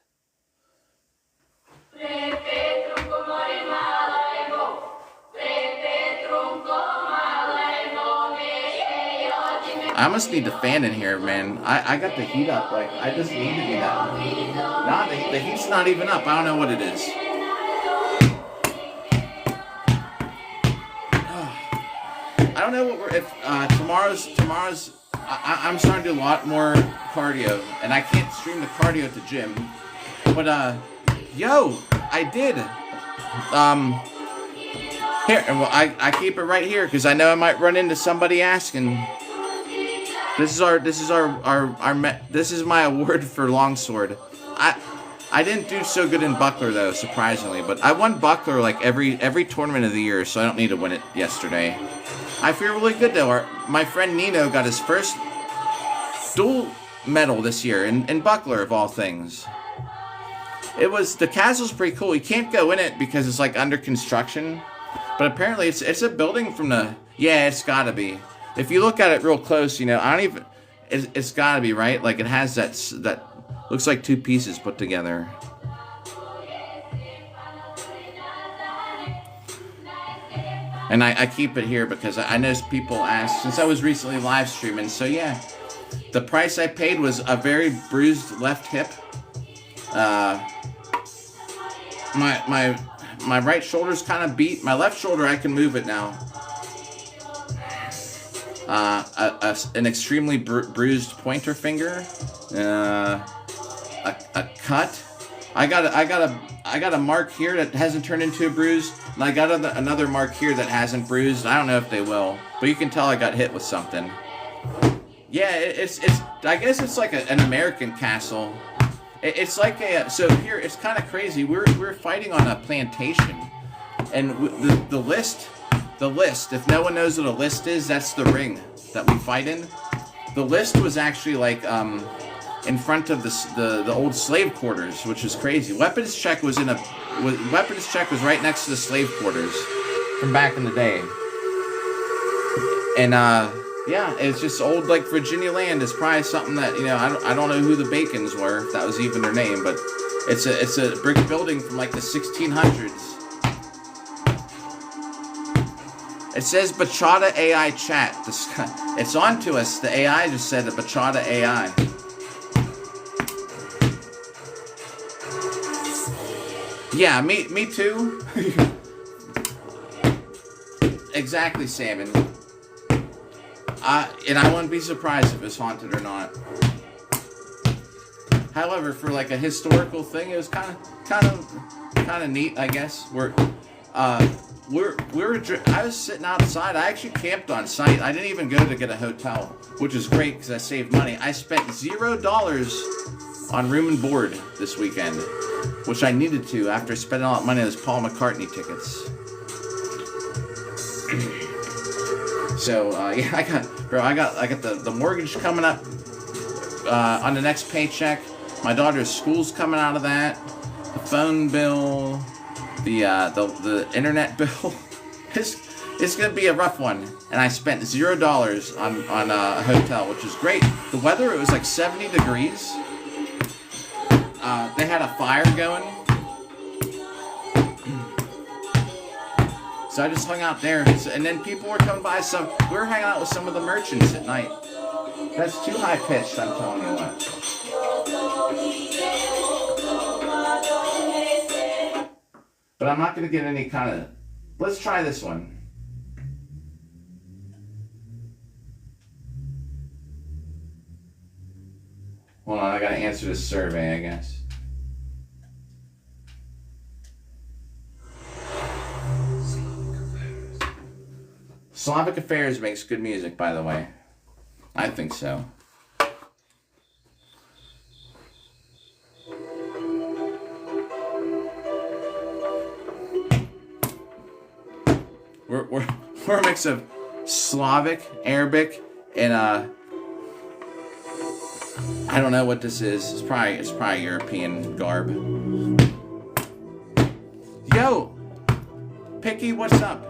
I must need the fan in here, man. I got the heat up. Like, I just need to be that. Nah, the heat's not even up. I don't know what it is. I don't know what if tomorrow's. I'm starting to do a lot more cardio, and I can't stream the cardio at the gym. But yo, I did. Here, well, I keep it right here because I know I might run into somebody asking. This is my award for longsword. I didn't do so good in buckler though, surprisingly, but I won buckler like every tournament of the year, so I don't need to win it yesterday. I feel really good though. My friend Nino got his first dual medal this year in buckler of all things. The castle's pretty cool. You can't go in it because it's like under construction, but apparently it's a building from the it's gotta be. If you look at it real close, you know, it's gotta be, right? Like it has that looks like 2 pieces put together. And I keep it here because I know people ask, since I was recently live streaming, so yeah. The price I paid was a very bruised left hip. My right shoulder's kind of beat. My left shoulder, I can move it now. An extremely bruised pointer finger, a cut. I got a mark here that hasn't turned into a bruise, and I got another mark here that hasn't bruised. I don't know if they will, but you can tell I got hit with something. Yeah, it's I guess it's like an American castle. It's like so here it's kind of crazy. We're fighting on a plantation, and the list. If no one knows what a list is, that's the ring that we fight in. The list was actually like in front of the old slave quarters, which is crazy. Weapons check was right next to the slave quarters from back in the day. And Yeah, it's just old, like, Virginia land is probably something that, you know, I don't know who the Bacons were, if that was even their name, but it's a brick building from, like, the 1600s. It says Bachata AI chat. It's on to us. The AI just said the Bachata AI. Yeah, me too. Exactly, Salmon. And I wouldn't be surprised if it's haunted or not. However, for like a historical thing, it was kind of neat, I guess. I was sitting outside. I actually camped on site. I didn't even go to get a hotel, which is great because I saved money. I spent $0 on room and board this weekend, which I needed to after spending all that money on those Paul McCartney tickets. So yeah, I got the mortgage coming up on the next paycheck. My daughter's school's coming out of that. The phone bill, the internet bill. It's gonna be a rough one. And I spent $0 on a hotel, which is great. The weather, it was like 70 degrees. They had a fire going. So I just hung out there, and then people were coming by. We were hanging out with some of the merchants at night. That's too high pitched, I'm telling you what. But I'm not gonna get any kind of. Let's try this one. Hold on, I gotta answer this survey, I guess. Slavic Affairs makes good music, by the way. I think so. We're a mix of Slavic, Arabic, and I don't know what this is. It's probably European garb. Yo, Picky, what's up?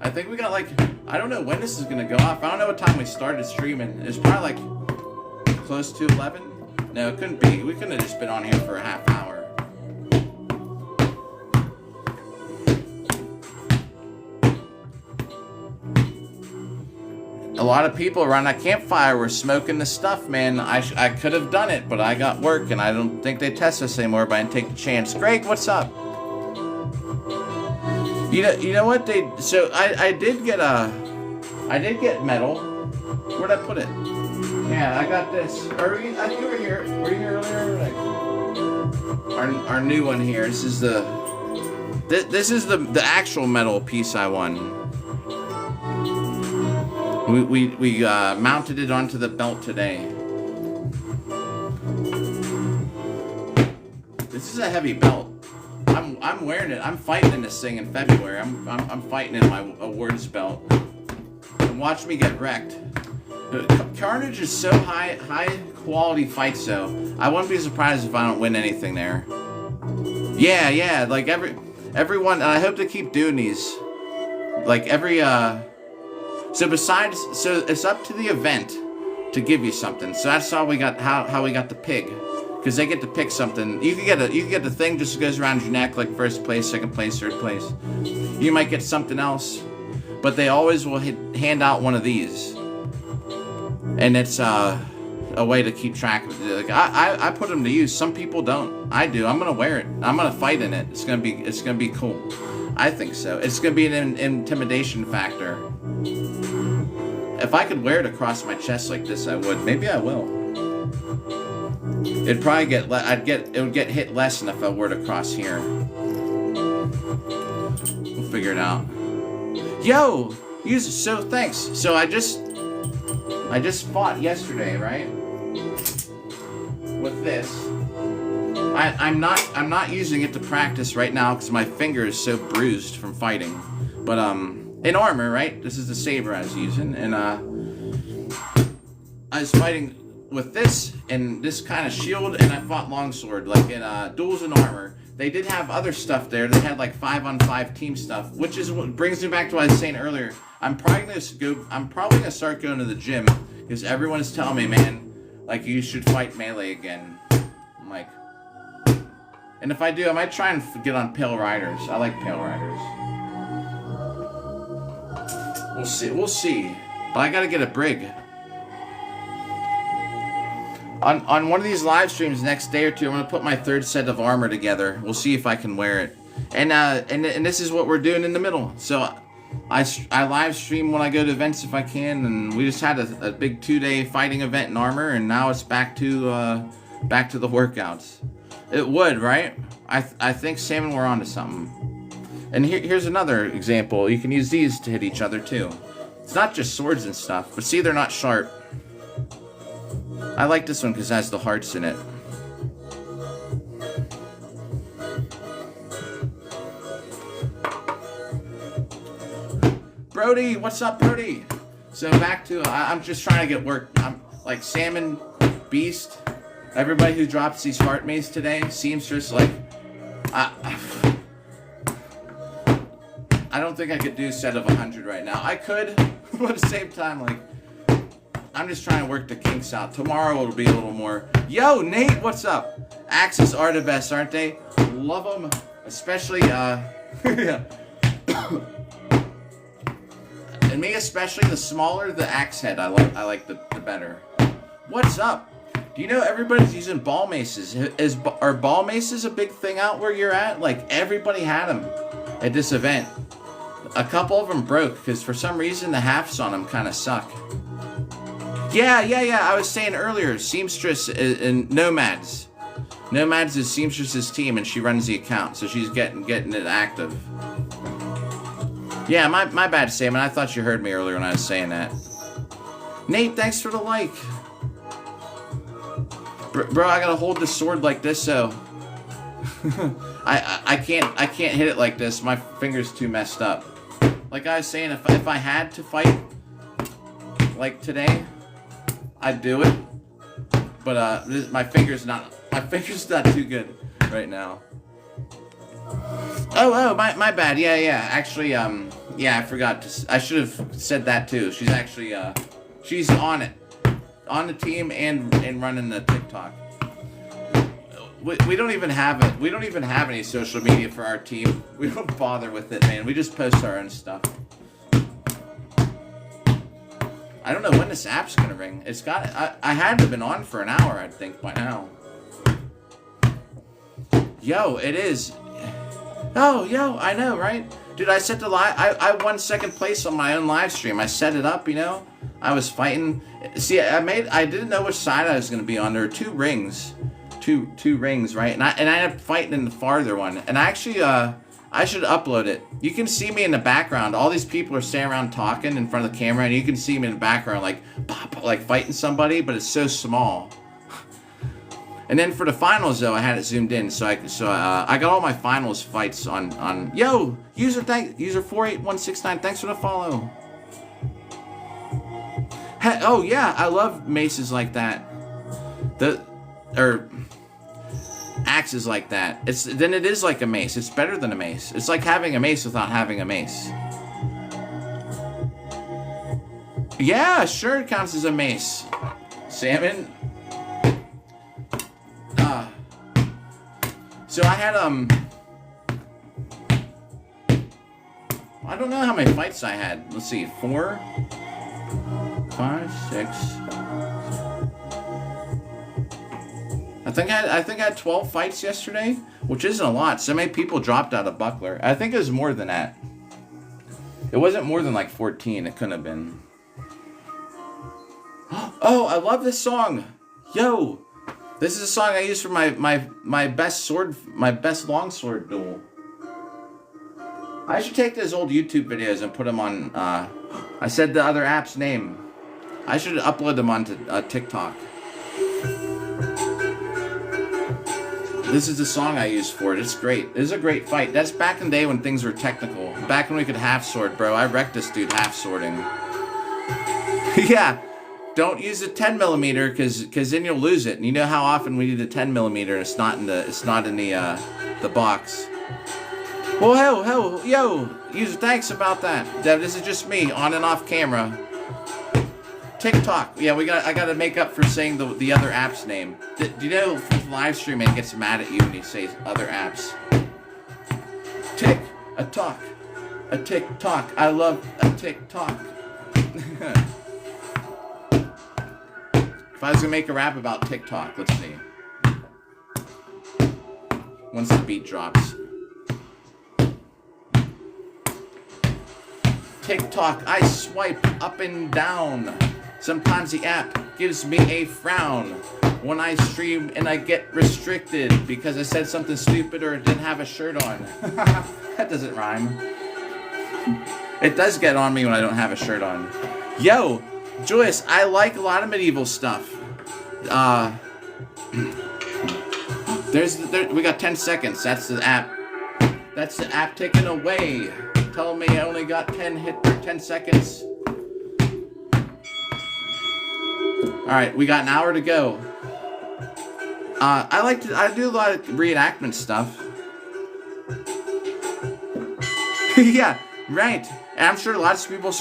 I think we got like, I don't know when this is gonna go off. I don't know what time we started streaming. It's probably like close to 11. No, it couldn't be. We couldn't have just been on here for a half hour. A lot of people around that campfire were smoking the stuff, man. I could have done it, but I got work, and I don't think they test us anymore, but I didn't take the chance. Greg, what's up? You know what so I did get metal. Where'd I put it? Yeah, I got this. I think you were here. Were you here earlier? Like, our new one here. This is the actual metal piece I won. We mounted it onto the belt today. This is a heavy belt. I'm wearing it. I'm fighting in this thing in February. I'm fighting in my awards belt. And watch me get wrecked. Carnage is so high quality fights though. I wouldn't be surprised if I don't win anything there. Yeah. Like everyone. And I hope to keep doing these. Like every So it's up to the event to give you something. So that's how we got how we got the pig, because they get to pick something. You can get the thing just goes around your neck, like first place, second place, third place. You might get something else, but they always will hand out one of these, and it's a way to keep track of it. Like I put them to use. Some people don't. I do. I'm gonna wear it. I'm gonna fight in it. It's gonna be cool. I think so. It's gonna be an intimidation factor. If I could wear it across my chest like this, I would. Maybe I will. It'd probably it would get hit less than if I wore it across here. We'll figure it out. Yo, so thanks. So I just fought yesterday, right? With this. I'm not using it to practice right now because my finger is so bruised from fighting. But in armor, right? This is the saber I was using, and I was fighting with this and this kind of shield, and I fought longsword, like in Duels in Armor. They did have other stuff there. They had like 5-on-5 team stuff, which is what brings me back to what I was saying earlier. I'm probably gonna start going to the gym because everyone is telling me, man, like you should fight melee again. I'm like, and if I do, I might try and get on Pale Riders. I like Pale Riders. We'll see. But I gotta get a brig. On one of these live streams next day or two, I'm gonna put my 3rd set of armor together. We'll see if I can wear it. And this is what we're doing in the middle. So I live stream when I go to events if I can, and we just had a big 2-day fighting event in armor, and now it's back to the workouts. It would, right? I think Salmon, we're onto something. And here's another example. You can use these to hit each other too. It's not just swords and stuff, but see, they're not sharp. I like this one because it has the hearts in it. Brody, what's up, Brody? So back to, I'm just trying to get work. I'm like Salmon, Beast, everybody who drops these heart maze today, Seamstress, like, I don't think I could do a set of 100 right now. I could, but at the same time, like, I'm just trying to work the kinks out. Tomorrow it'll be a little more. Yo, Nate, what's up? Axes are the best, aren't they? Love them, especially, and me especially, the smaller the axe head, I like the better. What's up? Do you know everybody's using ball maces? Are ball maces a big thing out where you're at? Like, everybody had them at this event. A couple of them broke because for some reason the halves on them kind of suck. Yeah. I was saying earlier, Seamstress and Nomads. Nomads is Seamstress's team, and she runs the account, so she's getting it active. Yeah, my bad, Salmon. I thought you heard me earlier when I was saying that. Nate, thanks for the like. Bro, I gotta hold the sword like this, so I can't hit it like this. My finger's too messed up. Like I was saying, if I had to fight like today, I'd do it. But my finger's not too good right now. Oh, my bad. Yeah. Actually, I forgot to. I should have said that too. She's actually she's on it, on the team and running the TikTok. We don't even have it. We don't even have any social media for our team. We don't bother with it, man. We just post our own stuff. I don't know when this app's gonna ring. It's got. I had to have been on for an hour, I think, by now. Yo, it is. Oh, yo, I know, right? Dude, I set the live. I won 2nd place on my own live stream. I set it up, you know. I was fighting. See, I didn't know which side I was gonna be on. There were 2 rings. Two rings, right? And I ended up fighting in the farther one. And I actually, I should upload it. You can see me in the background. All these people are standing around talking in front of the camera, and you can see me in the background, like, pop, like fighting somebody, but it's so small. And then for the finals, though, I had it zoomed in, so I got all my finals fights on. Yo, user 48169, thanks for the follow. Hey, oh yeah, I love maces like that. Axes like that. Then it is like a mace. It's better than a mace. It's like having a mace without having a mace. Yeah, sure, it counts as a mace. Salmon. So I had I don't know how many fights I had. Let's see, 4, 5, 6. I think I had 12 fights yesterday, which isn't a lot. So many people dropped out of Buckler. I think it was more than that. It wasn't more than like 14. It couldn't have been. Oh, I love this song. Yo, this is a song I use for my best longsword duel. I should take those old YouTube videos and put them on. I said the other app's name. I should upload them onto TikTok. This is the song I use for it. It's great. It is a great fight. That's back in the day when things were technical. Back when we could half sword, bro. I wrecked this dude half swording. Yeah. don't use a 10 millimeter because then you'll lose it. And you know how often we need a 10 millimeter and it's not in the box. Well, yo, user, thanks about that. Dev, this is just me on and off camera. TikTok. Yeah, I gotta make up for saying the other app's name. Do you know with live streaming it gets mad at you when you say other apps? A TikTok. I love a TikTok. If I was gonna make a rap about TikTok, let's see. Once the beat drops. TikTok, I swipe up and down. Sometimes the app gives me a frown when I stream and I get restricted because I said something stupid or didn't have a shirt on. That doesn't rhyme. It does get on me when I don't have a shirt on. Yo, Joyce, I like a lot of medieval stuff. We got 10 seconds. That's the app. That's the app taken away. Telling me I only got 10 seconds. Alright, we got an hour to go. I do a lot of reenactment stuff. Yeah, right. And I'm sure lots of people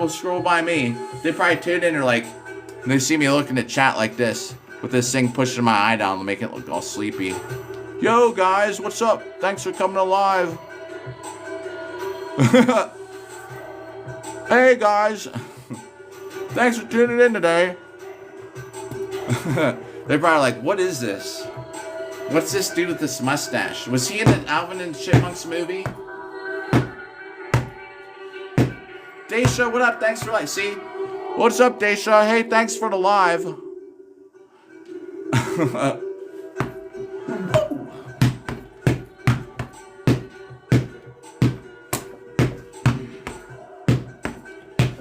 scroll by me. They probably tune in and like, and they see me looking at chat like this, with this thing pushing my eye down to make it look all sleepy. Yo guys, what's up? Thanks for coming alive. Hey guys, thanks for tuning in today. They're probably like, what is this? What's this dude with this mustache? Was he in the Alvin and Chipmunks movie? Daisha, what up? Thanks for like, see? What's up, Daisha? Hey, thanks for the live.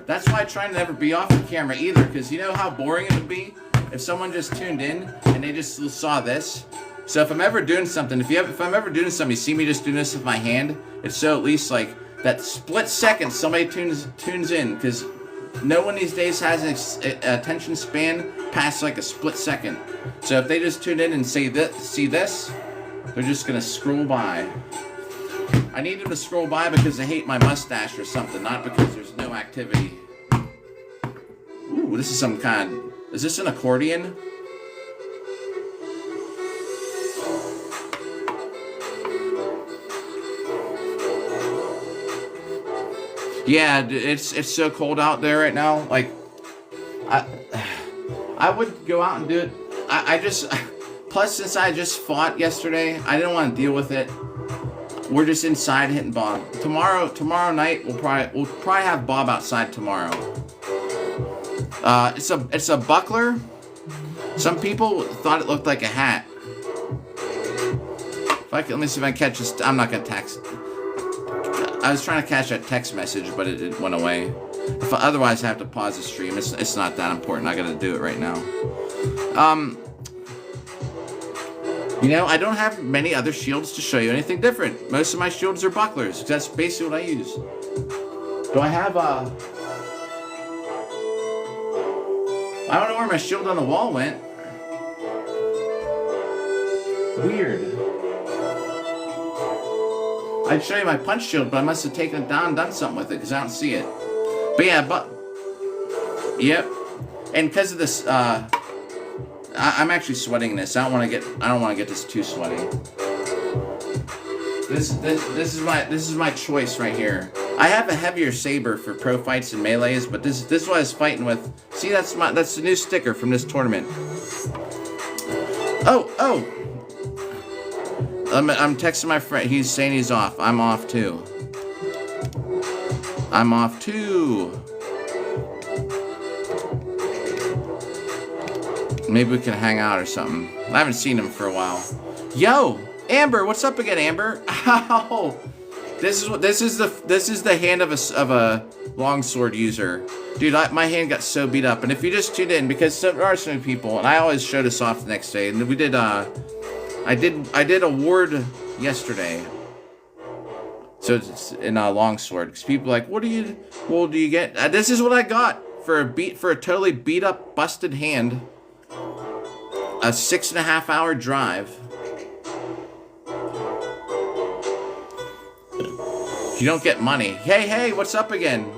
That's why I try to never be off the camera either, because you know how boring it would be if someone just tuned in and they just saw this. So if I'm ever doing something, if I'm ever doing something, you see me just doing this with my hand, it's so at least like that split second somebody tunes in, because no one these days has an attention span past like a split second. So if they just tune in and see this, they're just gonna scroll by. I need them to scroll by because they hate my mustache or something, not because there's no activity. Ooh, this is some kind. Is this an accordion? Yeah, it's so cold out there right now. Like, I would go out and do it. I just, plus since I just fought yesterday, I didn't want to deal with it. We're just inside hitting Bob. Tomorrow night we'll probably have Bob outside tomorrow. It's a buckler. Some people thought it looked like a hat. Let me see if I can catch this. I'm not gonna text. I was trying to catch that text message, but it went away. Otherwise, I have to pause the stream. It's not that important. I gotta do it right now. You know, I don't have many other shields to show you anything different. Most of my shields are bucklers. That's basically what I use. Do I have I don't know where my shield on the wall went. Weird. I'd show you my punch shield, but I must have taken it down and done something with it because I don't see it. But yeah, yep. And because of this, I'm actually sweating this. I don't want to get this too sweaty. This is my choice right here. I have a heavier saber for pro fights and melees, but this is what I was fighting with. See, that's the new sticker from this tournament. Oh. I'm texting my friend. He's saying he's off. I'm off too. Maybe we can hang out or something. I haven't seen him for a while. Yo, Amber, what's up again, Amber? Ow! This is the hand of a longsword user, dude. My hand got so beat up. And if you just tuned in, because there are so many people, and I always show this off the next day. And we did I did a ward yesterday. So it's in a longsword, because people are like, what do you get? This is what I got for a totally beat up, busted hand, a 6.5 hour drive. You don't get money. Hey, what's up again?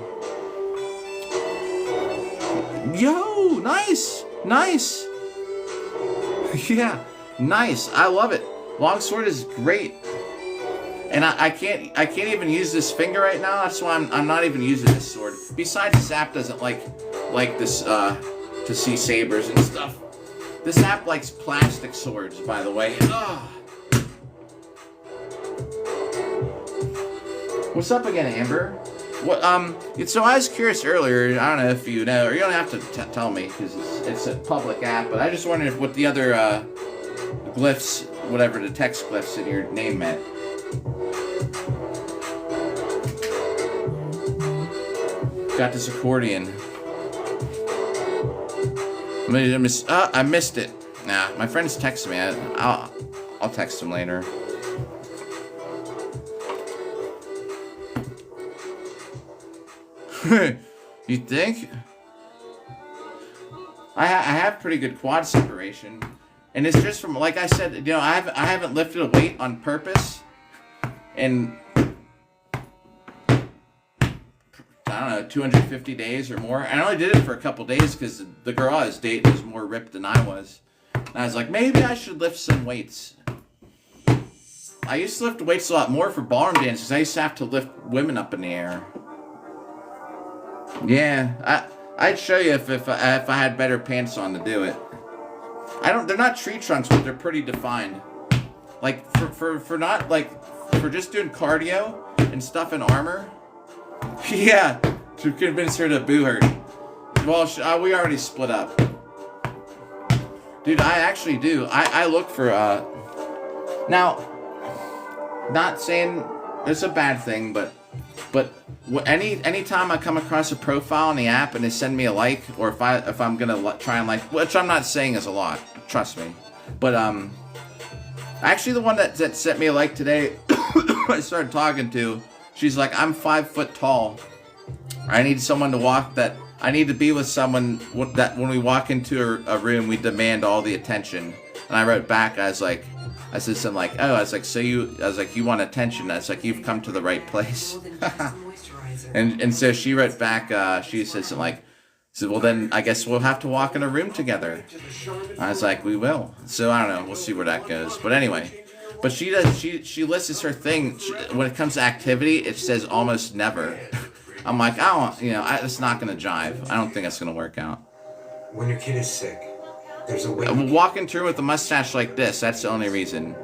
Yo, nice. Yeah, nice. I love it. Longsword is great. And I can't even use this finger right now. That's why I'm not even using this sword. Besides, this app doesn't like this to see sabers and stuff. This app likes plastic swords, by the way. Ugh. What's up again, Amber? What so I was curious earlier. I don't know if you know, or you don't have to tell me because it's a public app. But I just wondered what the other glyphs, whatever the text glyphs in your name meant. Got this accordion. I missed it. Nah, my friend's texting me. I'll text him later. You think? I have pretty good quad separation, and it's just from, like I said, you know, I haven't lifted a weight on purpose, and I don't know, 250 days or more. And I only did it for a couple days because the girl I was dating was more ripped than I was, and I was like, maybe I should lift some weights. I used to lift weights a lot more for ballroom dances because I used to have to lift women up in the air. Yeah, I'd show you if I had better pants on to do it. They're not tree trunks, but they're pretty defined. Like for not like for just doing cardio and stuff in armor. Yeah, to convince her to boo her. Well, we already split up. Dude, I actually do. I look for now. Not saying it's a bad thing, but anytime I come across a profile on the app and they send me a like, or if I'm gonna try and like, which I'm not saying is a lot, trust me, but actually the one that sent me a like today, I started talking to, she's like, I'm 5 foot tall. I need someone to I need to be with someone that when we walk into a room, we demand all the attention. And I wrote back, I said something like, oh, I was like, you want attention? I was like, you've come to the right place. and so she wrote back, she said something like, well then I guess we'll have to walk in a room together. I was like, we will. So I don't know, we'll see where that goes. But anyway, but she lists her thing, when it comes to activity, it says almost never. I'm like, it's not going to jive. I don't think it's going to work out. When your kid is sick, there's a way. Walking through with a mustache like this, that's the only reason.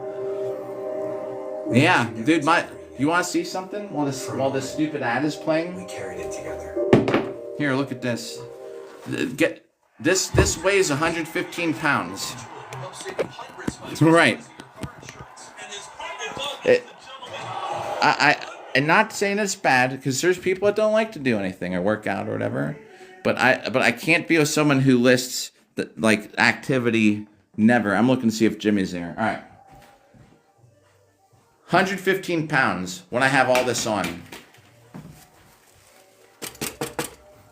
Yeah, dude, you want to see something while this stupid ad is playing? We carried it together. Here, look at this. This weighs 115 pounds. Right. And not saying it's bad, because there's people that don't like to do anything or work out or whatever. But I can't be with someone who lists like activity never. I'm looking to see if Jimmy's there. All right. 115 pounds when I have all this on.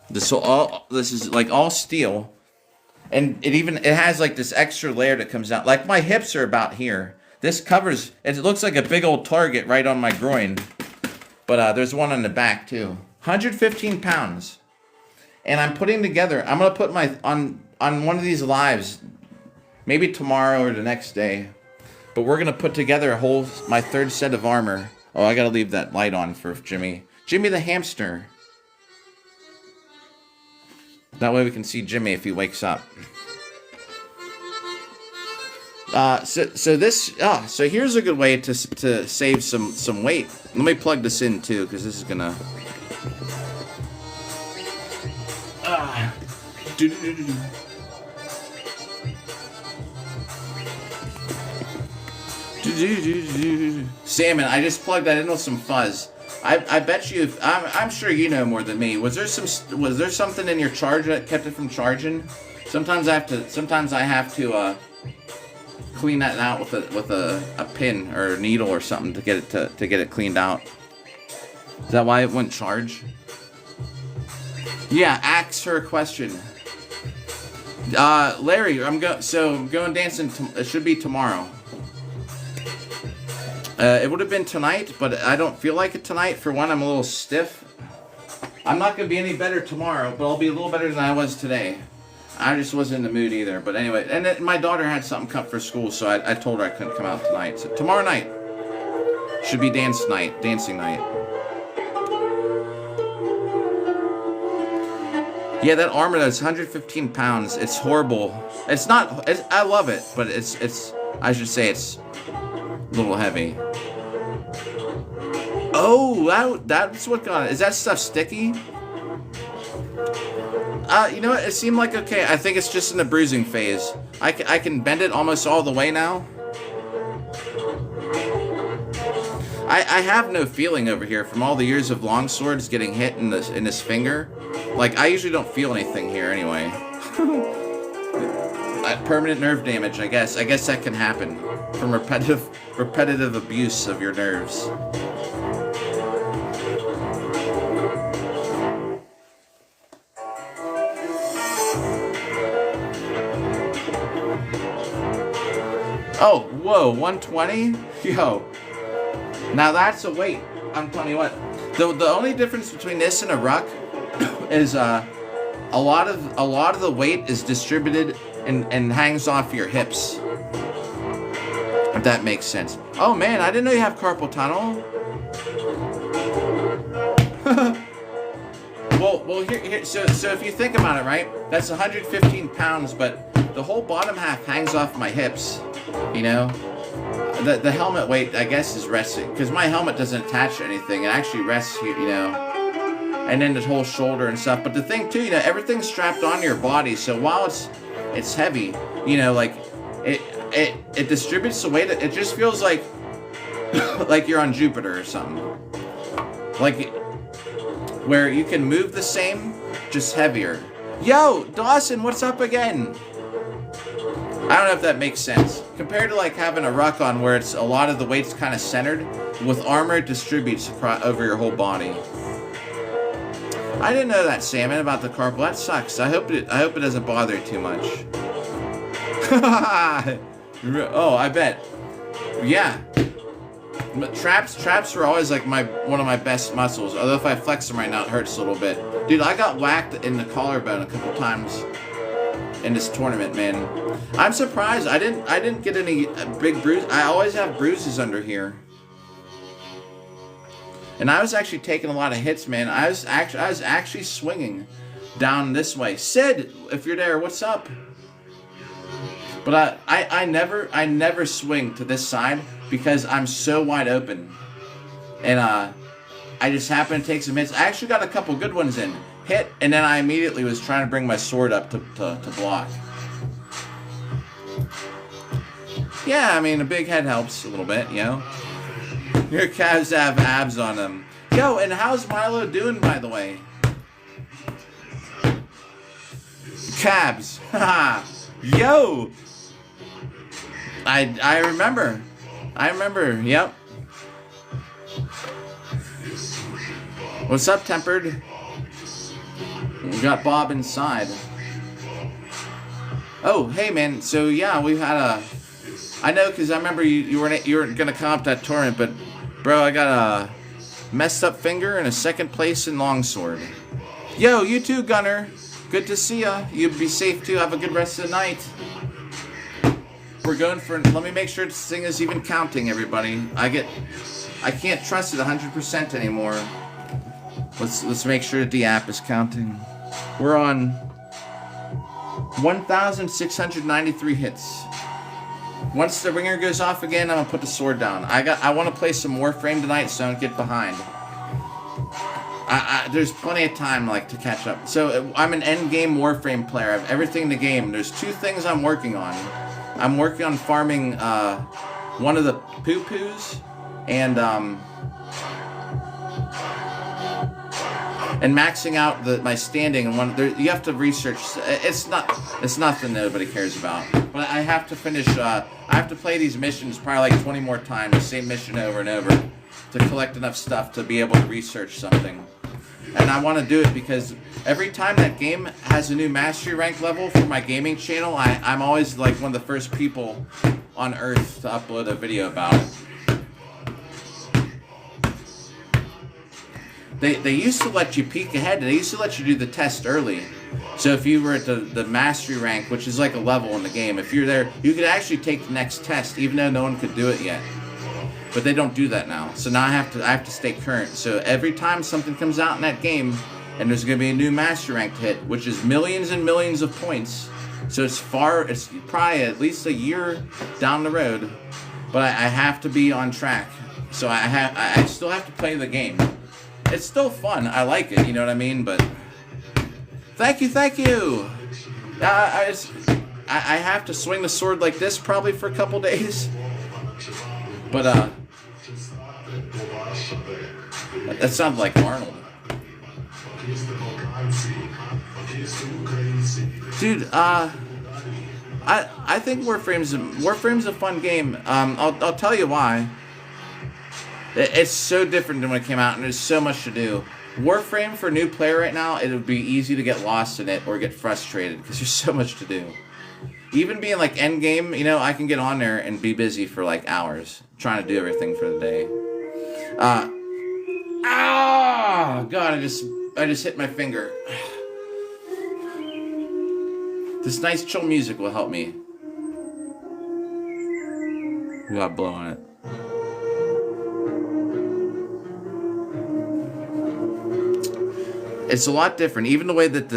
This is like all steel, and it has like this extra layer that comes out. Like my hips are about here. This covers. It looks like a big old target right on my groin, but there's one on the back too. 115 pounds, and I'm putting together. I'm gonna put on one of these lives, maybe tomorrow or the next day. But we're gonna put together my third set of armor. Oh, I gotta leave that light on for Jimmy. Jimmy the hamster. That way we can see Jimmy if he wakes up. So here's a good way to save some weight. Let me plug this in too, because this is gonna. Salmon, I just plugged that in with some fuzz. I bet you, I'm sure you know more than me. Was there something in your charger that kept it from charging? Sometimes I have to clean that out with a pin or a needle or something to get it cleaned out. Is that why it wouldn't charge? Yeah, ask her a question. Larry, I'm going dancing. It should be tomorrow. It would have been tonight, but I don't feel like it tonight. For one, I'm a little stiff. I'm not going to be any better tomorrow, but I'll be a little better than I was today. I just wasn't in the mood either. But anyway, and then my daughter had something come for school, so I told her I couldn't come out tonight. So tomorrow night should be dancing night. Yeah, that armor that's 115 pounds. It's horrible. It's not. I love it, but it's. I should say it's a little heavy. Oh, that's what got it. Is that stuff sticky? You know what? It seemed like okay. I think it's just in the bruising phase. I can bend it almost all the way now. I have no feeling over here from all the years of longswords getting hit in this finger. Like, I usually don't feel anything here anyway. Permanent nerve damage, I guess. I guess that can happen from repetitive abuse of your nerves. Oh, whoa, 120? Yo. Now that's a weight. I'm telling you what. The only difference between this and a ruck is a lot of the weight is distributed and hangs off your hips. If that makes sense. Oh man, I didn't know you have carpal tunnel. well here so if you think about it, right? That's 115 pounds, but the whole bottom half hangs off my hips. You know? The helmet weight, I guess, is resting. Because my helmet doesn't attach to anything. It actually rests here, you know. And then the whole shoulder and stuff. But the thing, too, you know, everything's strapped onto your body. So while it's heavy, you know, like, it distributes the weight. It just feels like like you're on Jupiter or something. Like, where you can move the same, just heavier. Yo, Dawson, what's up again? I don't know if that makes sense. Compared to like having a ruck on where it's a lot of the weight's kind of centered, with armor it distributes over your whole body. I didn't know that, Salmon, about the carpal. That sucks. I hope it doesn't bother you too much. Oh, I bet. Yeah. Traps were always like one of my best muscles. Although if I flex them right now, it hurts a little bit. Dude, I got whacked in the collarbone a couple times in this tournament, man. I'm surprised I didn't get any big bruise. I always have bruises under here. And I was actually taking a lot of hits, man. I was actually swinging down this way. Sid, if you're there, what's up? But I never swing to this side because I'm so wide open. And I just happened to take some hits. I actually got a couple good ones in. Hit, and then I immediately was trying to bring my sword up to block. Yeah, I mean, a big head helps a little bit, you know. Your calves have abs on them. Yo, and how's Milo doing, by the way? Cabs. Haha. Yo! I remember. Yep. What's up, Tempered? We got Bob inside. Oh, hey, man. So, yeah, we've had a... I know, because I remember you were going to come up that tournament, but, bro, I got a messed up finger and a second place in longsword. Yo, you too, Gunner. Good to see ya. You be safe, too. Have a good rest of the night. We're going for... Let me make sure this thing is even counting, everybody. I can't trust it 100% anymore. Let's make sure that the app is counting. We're on 1,693 hits. Once the ringer goes off again, I'm gonna put the sword down. I want to play some Warframe tonight, so I don't get behind. There's plenty of time to catch up. So I'm an end game Warframe player. I have everything in the game. There's two things I'm working on. I'm working on farming one of the poo-poos and maxing out my standing. And you have to research. It's nothing nobody cares about. But I have to finish. I have to play these missions probably like 20 more times, the same mission over and over, to collect enough stuff to be able to research something. and I want to do it because every time that game has a new mastery rank level for my gaming channel, I'm always like one of the first people on Earth to upload a video about it. They used to let you peek ahead, and they used to let you do the test early. So if you were at the mastery rank, which is like a level in the game, if you're there, you could actually take the next test, even though no one could do it yet. But they don't do that now. So now I have to stay current. So every time something comes out in that game, and there's going to be a new mastery rank to hit, which is millions and millions of points. So it's probably at least a year down the road, but I have to be on track. So I still have to play the game. It's still fun. I like it. You know what I mean? But thank you. I have to swing the sword like this probably for a couple days. But that sounds like Arnold. Dude, I think Warframe's a fun game. I'll tell you why. It's so different than when it came out, and there's so much to do. Warframe for a new player right now, it would be easy to get lost in it or get frustrated because there's so much to do. Even being like end game, you know, I can get on there and be busy for like hours trying to do everything for the day. God, I just hit my finger. This nice chill music will help me. You gotta blow on it. It's a lot different. Even the way that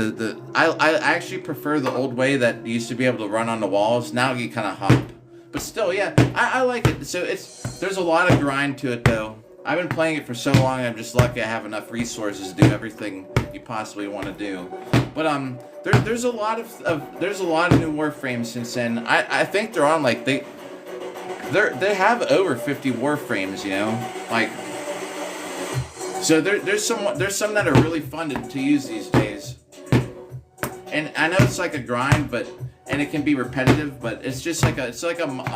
I actually prefer the old way that you used to be able to run on the walls. Now you kind of hop. But still, yeah, I like it. So there's a lot of grind to it though. I've been playing it for so long. I'm just lucky I have enough resources to do everything you possibly want to do. But there's a lot of new Warframes since then. I think they're on like they have over 50 Warframes. You know, like. So there's some that are really fun to use these days, and I know it's like a grind, and it can be repetitive, but it's just like a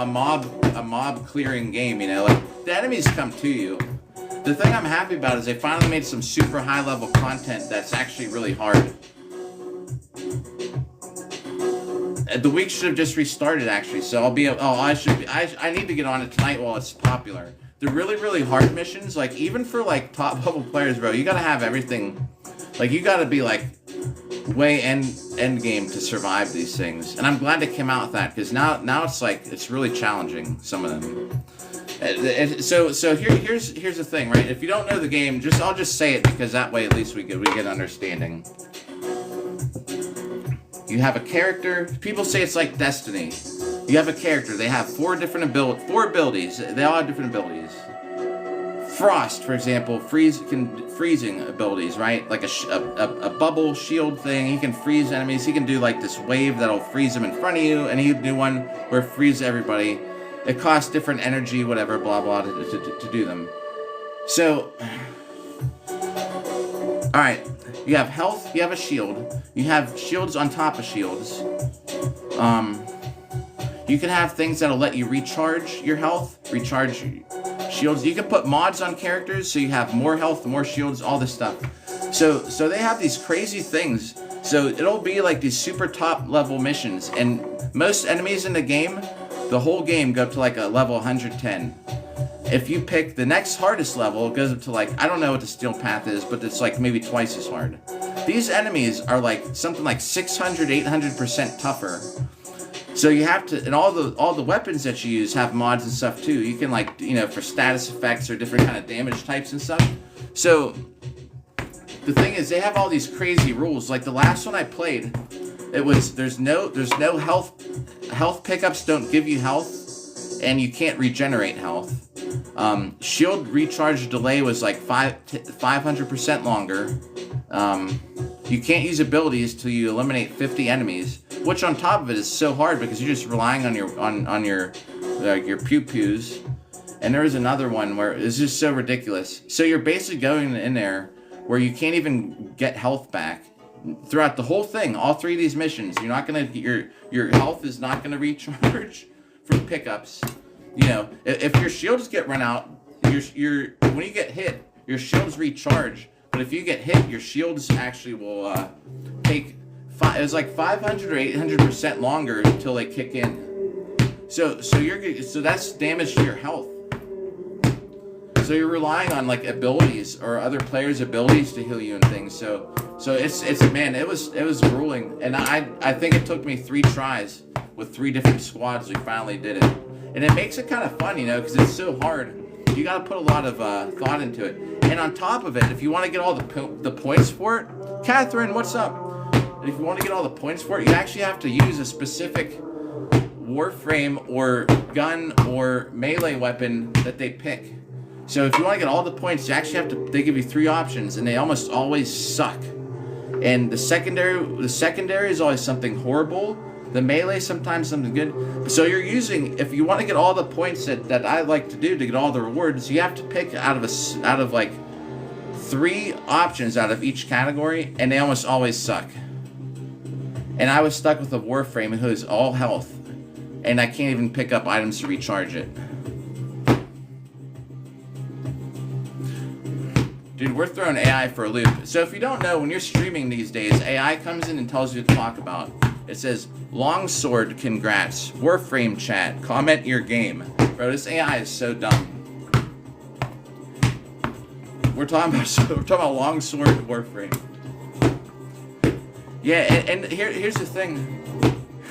mob clearing game, you know. Like the enemies come to you. The thing I'm happy about is they finally made some super high level content that's actually really hard. The week should have just restarted actually, so I need to get on it tonight while it's popular. The really, really hard missions, like, even for, like, top-level players, bro, you gotta have everything. Like, you gotta be, like, way end game to survive these things. And I'm glad they came out with that, because now it's, like, it's really challenging, some of them. So here's the thing, right? If you don't know the game, I'll just say it, because that way, at least we get understanding. You have a character. People say it's like Destiny. You have a character. They have four abilities. They all have different abilities. Frost, for example, freezing abilities, right? Like a bubble shield thing. He can freeze enemies. He can do like this wave that'll freeze them in front of you, and he can do one where it freezes everybody. It costs different energy, whatever, blah blah, to do them. So, all right. You have health. You have a shield. You have shields on top of shields. You can have things that'll let you recharge your health, recharge shields. You can put mods on characters so you have more health, more shields, all this stuff. So they have these crazy things. So it'll be like these super top level missions, and most enemies in the game, the whole game, go up to like a level 110. If you pick the next hardest level, it goes up to like, I don't know what the steel path is, but it's like maybe twice as hard. These enemies are like something like 600, 800% tougher. So you have to, and all the weapons that you use have mods and stuff too. You can, like, you know, for status effects or different kind of damage types and stuff. So the thing is, they have all these crazy rules. Like the last one I played, it was there's no health pickups don't give you health, and you can't regenerate health. Shield recharge delay was like 500% longer. You can't use abilities till you eliminate 50 enemies, which on top of it is so hard because you're just relying on your pew-pews. And there was another one where it's just so ridiculous. So you're basically going in there where you can't even get health back throughout the whole thing. All three of these missions, you're not gonna your health is not gonna recharge from pickups. You know, if your shields get run out, when you get hit, your shields recharge. but if you get hit, your shields actually will take. It was like 500 or 800% longer until they kick in. So that's damage to your health. So you're relying on like abilities or other players' abilities to heal you and things. So it's man, it was grueling, and I think it took me 3 tries with 3 different squads. We finally did it, and it makes it kind of fun, you know, because it's so hard. You got to put a lot of thought into it, and on top of it, if you want to get all the points for it, Catherine, what's up? And if you want to get all the points for it, you actually have to use a specific warframe or gun or melee weapon that they pick. So if you want to get all the points, you actually have to. They give you 3 options, and they almost always suck. And the secondary is always something horrible. The melee sometimes something good. So you're using, if you want to get all the points that I like to do to get all the rewards, you have to pick out of like 3 options out of each category, and they almost always suck. And I was stuck with a warframe who is all health, and I can't even pick up items to recharge it. Dude, we're throwing AI for a loop. So if you don't know, when you're streaming these days, AI comes in and tells you to talk about. It says, Longsword, congrats. Warframe chat, comment your game. Bro, this AI is so dumb. We're talking about Longsword Warframe. Yeah, and here's the thing.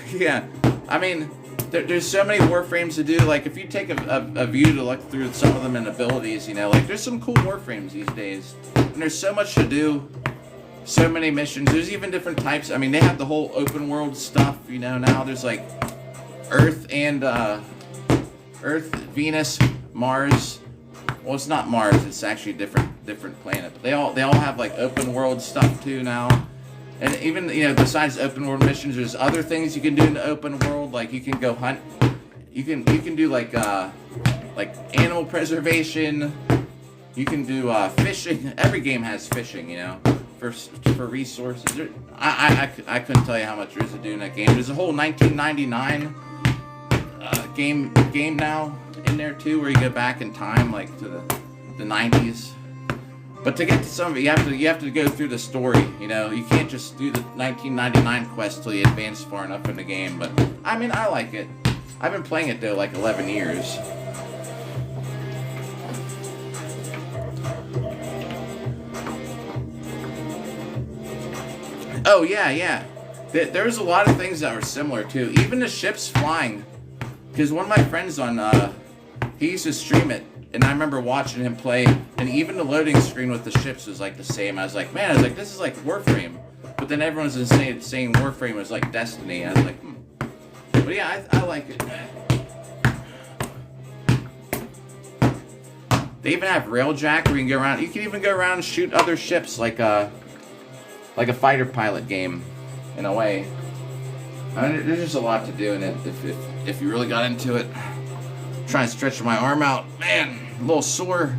Yeah, I mean, there's so many warframes to do. Like, if you take a view to look through some of them and abilities, you know, like, there's some cool warframes these days. And there's so much to do. So many missions. There's even different types. I mean, they have the whole open world stuff, you know, now. There's, like, Earth, Venus, Mars. Well, it's not Mars. It's actually a different planet. But they all have, like, open world stuff, too, now. And even, you know, besides open world missions, there's other things you can do in the open world. Like, you can go hunt. You can do like animal preservation. You can do fishing. Every game has fishing, you know, for resources. I couldn't tell you how much there is to do in that game. There's a whole 1999 game now in there too, where you go back in time, like to the 90s. But to get to some of it, you have to go through the story, you know. You can't just do the 1999 quest till you advance far enough in the game. But, I mean, I like it. I've been playing it, though, like 11 years. Oh, yeah. There's a lot of things that were similar, too. Even the ships flying. Because one of my friends he used to stream it. And I remember watching him play, and even the loading screen with the ships was like the same. I was like, this is like Warframe. But then everyone's saying Warframe was like Destiny. I was like, But yeah, I like it. They even have Railjack where you can go around. You can even go around and shoot other ships like a fighter pilot game, in a way. I mean, there's just a lot to do in it if you really got into it. Trying to stretch my arm out. Man, a little sore.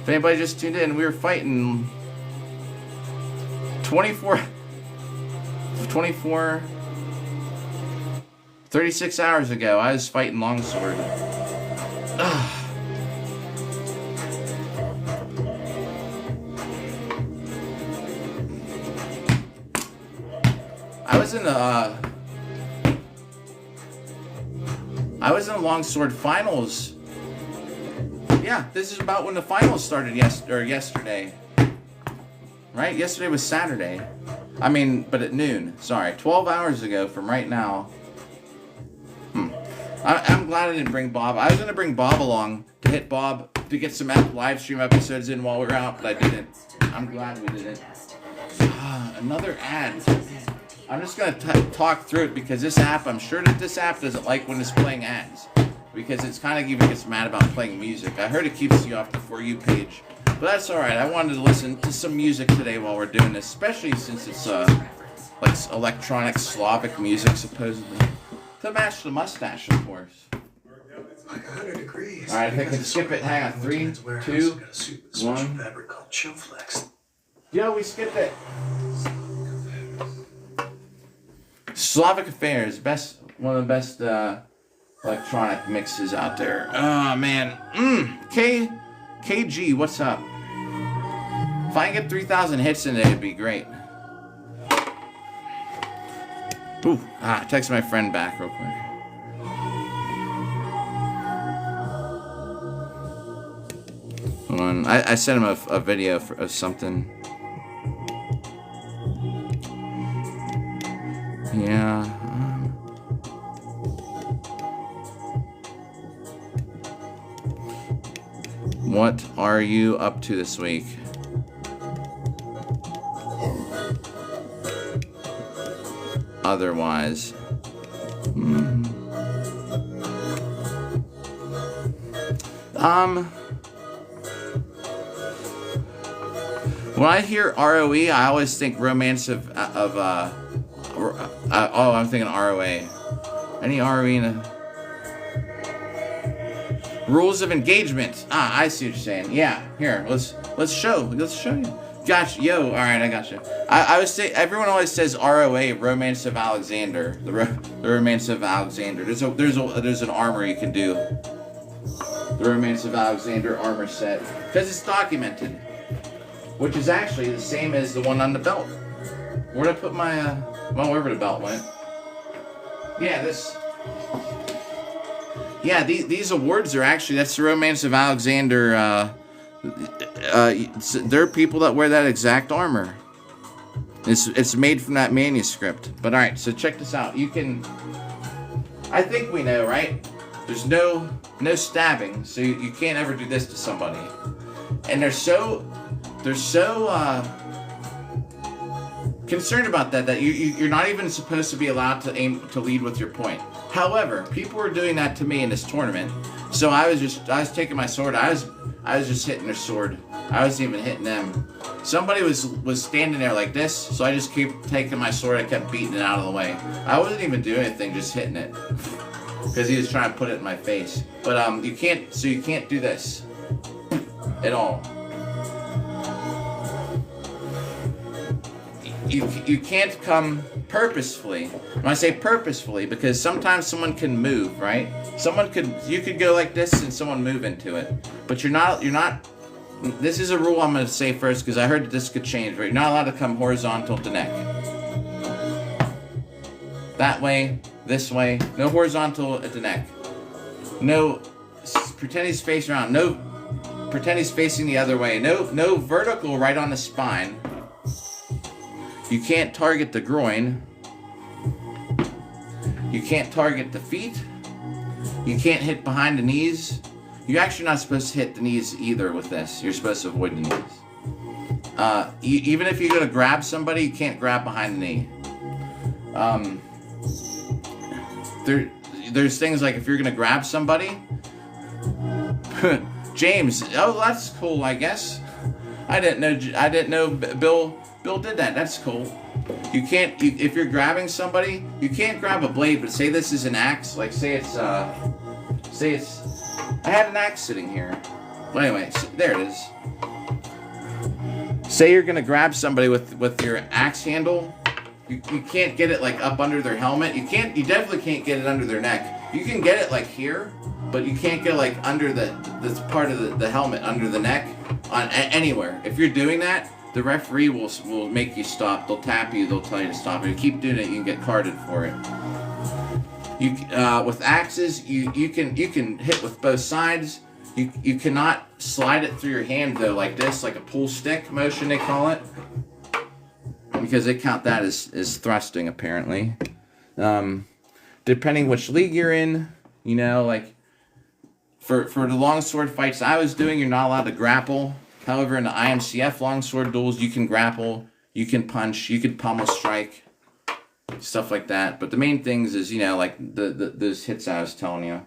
If anybody just tuned in, we were fighting 36 hours ago. I was fighting Longsword. Ugh. I was in the Longsword finals. Yeah, this is about when the finals started yesterday. Right? Yesterday was Saturday. I mean, but at noon. Sorry, 12 hours ago from right now. I'm glad I didn't bring Bob. I was going to bring Bob along to hit Bob to get some live stream episodes in while we were out, but I didn't. I'm glad we didn't. Another ad. I'm just going to talk through it because this app, I'm sure that this app doesn't like when it's playing ads. Because it's kind of even gets mad about playing music. I heard it keeps you off the For You page. But that's alright. I wanted to listen to some music today while we're doing this. Especially since it's like electronic Slavic music, supposedly. To match the mustache, of course. Like 100 degrees. Alright, I think I can skip it. Hang on. 3, 2, 1. Fabric called Chillflex. Yo, we skipped it. Slavic Affairs, one of the best electronic mixes out there. Oh man, KG, what's up? If I can get 3,000 hits in it, it'd be great. Ooh, text my friend back real quick. Hold on, I sent him a video of something. Yeah. What are you up to this week? Otherwise. When I hear ROE, I always think romance of I'm thinking ROA. Any ROE in a... Rules of engagement. I see what you're saying. Yeah, here, let's show you. Gotcha. Yo, all right, I gotcha. I would say everyone always says ROA, Romance of Alexander. The Romance of Alexander. There's an armor you can do. The Romance of Alexander armor set, because it's documented, which is actually the same as the one on the belt. Where'd I put my well, wherever the belt went. Yeah, this. Yeah, these awards are actually, that's the Romance of Alexander. There are people that wear that exact armor. It's made from that manuscript. But all right, so check this out. You can, I think we know, right? There's no stabbing, so you can't ever do this to somebody. And they're so concerned about that you're not even supposed to be allowed to aim to lead with your point. However, people were doing that to me in this tournament, so I was taking my sword. I was just hitting their sword. I wasn't even hitting them. Somebody was standing there like this, so I just keep taking my sword. I kept beating it out of the way. I wasn't even doing anything, just hitting it, because he was trying to put it in my face. But you can't do this at all. You can't come purposefully. When I say purposefully, because sometimes someone can move, right? You could go like this and someone move into it. But you're not, this is a rule I'm going to say first, because I heard that this could change, right? You're not allowed to come horizontal to neck. That way, this way, no horizontal at the neck. No, pretend he's facing around. No, pretend he's facing the other way. No vertical right on the spine. You can't target the groin. You can't target the feet. You can't hit behind the knees. You're actually not supposed to hit the knees either with this. You're supposed to avoid the knees. Even if you're going to grab somebody, you can't grab behind the knee. There's things like if you're going to grab somebody... James, oh, that's cool, I guess. I didn't know Bill did that. That's cool. You can't, if you're grabbing somebody, you can't grab a blade, but say this is an axe, like say it's, I had an axe sitting here. Well, anyway, so there it is. Say you're gonna grab somebody with your axe handle, you can't get it like up under their helmet. You definitely can't get it under their neck. You can get it like here, but you can't get like under this part of the helmet, under the neck, on anywhere. If you're doing that, the referee will make you stop. They'll tap you. They'll tell you to stop. If you keep doing it, you can get carded for it. With axes, you can hit with both sides. You cannot slide it through your hand though, like this, like a pull stick motion they call it, because they count that as thrusting apparently. Depending which league you're in, like for the longsword fights I was doing, you're not allowed to grapple. However, in the IMCF longsword duels, you can grapple, you can punch, you can pummel strike, stuff like that. But the main things is, like those hits I was telling you.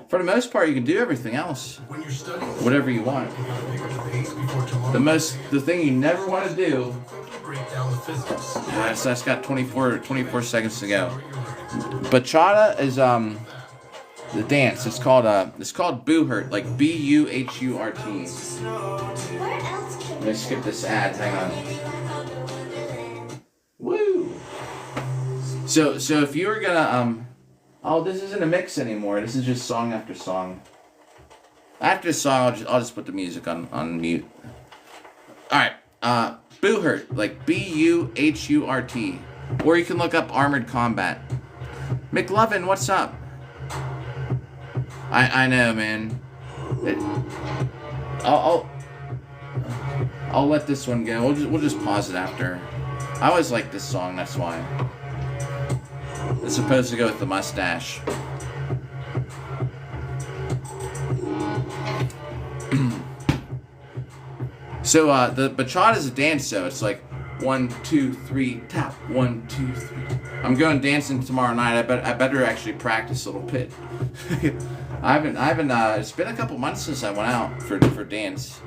For the most part, you can do everything else, When you're studying, whatever you want. you gotta pick up the pace before tomorrow. The thing you never want to do. Break down the physics. So that's got 24 seconds to go. Bachata is the dance. It's called Buhurt, like Buhurt. Let me skip this ad. Hang on. Woo. So if you were gonna oh, this isn't a mix anymore. This is just song after song. After the song, I'll just put the music on mute. All right. Buhurt, like Buhurt, or you can look up Armored Combat. McLovin, what's up? I know, man. I'll let this one go. We'll just pause it after. I always like this song, that's why. It's supposed to go with the mustache. So the bachata is a dance, so it's like 1, 2, 3, tap. 1, 2, 3. I'm going dancing tomorrow night. I better actually practice a little bit. I haven't. It's been a couple months since I went out for dance.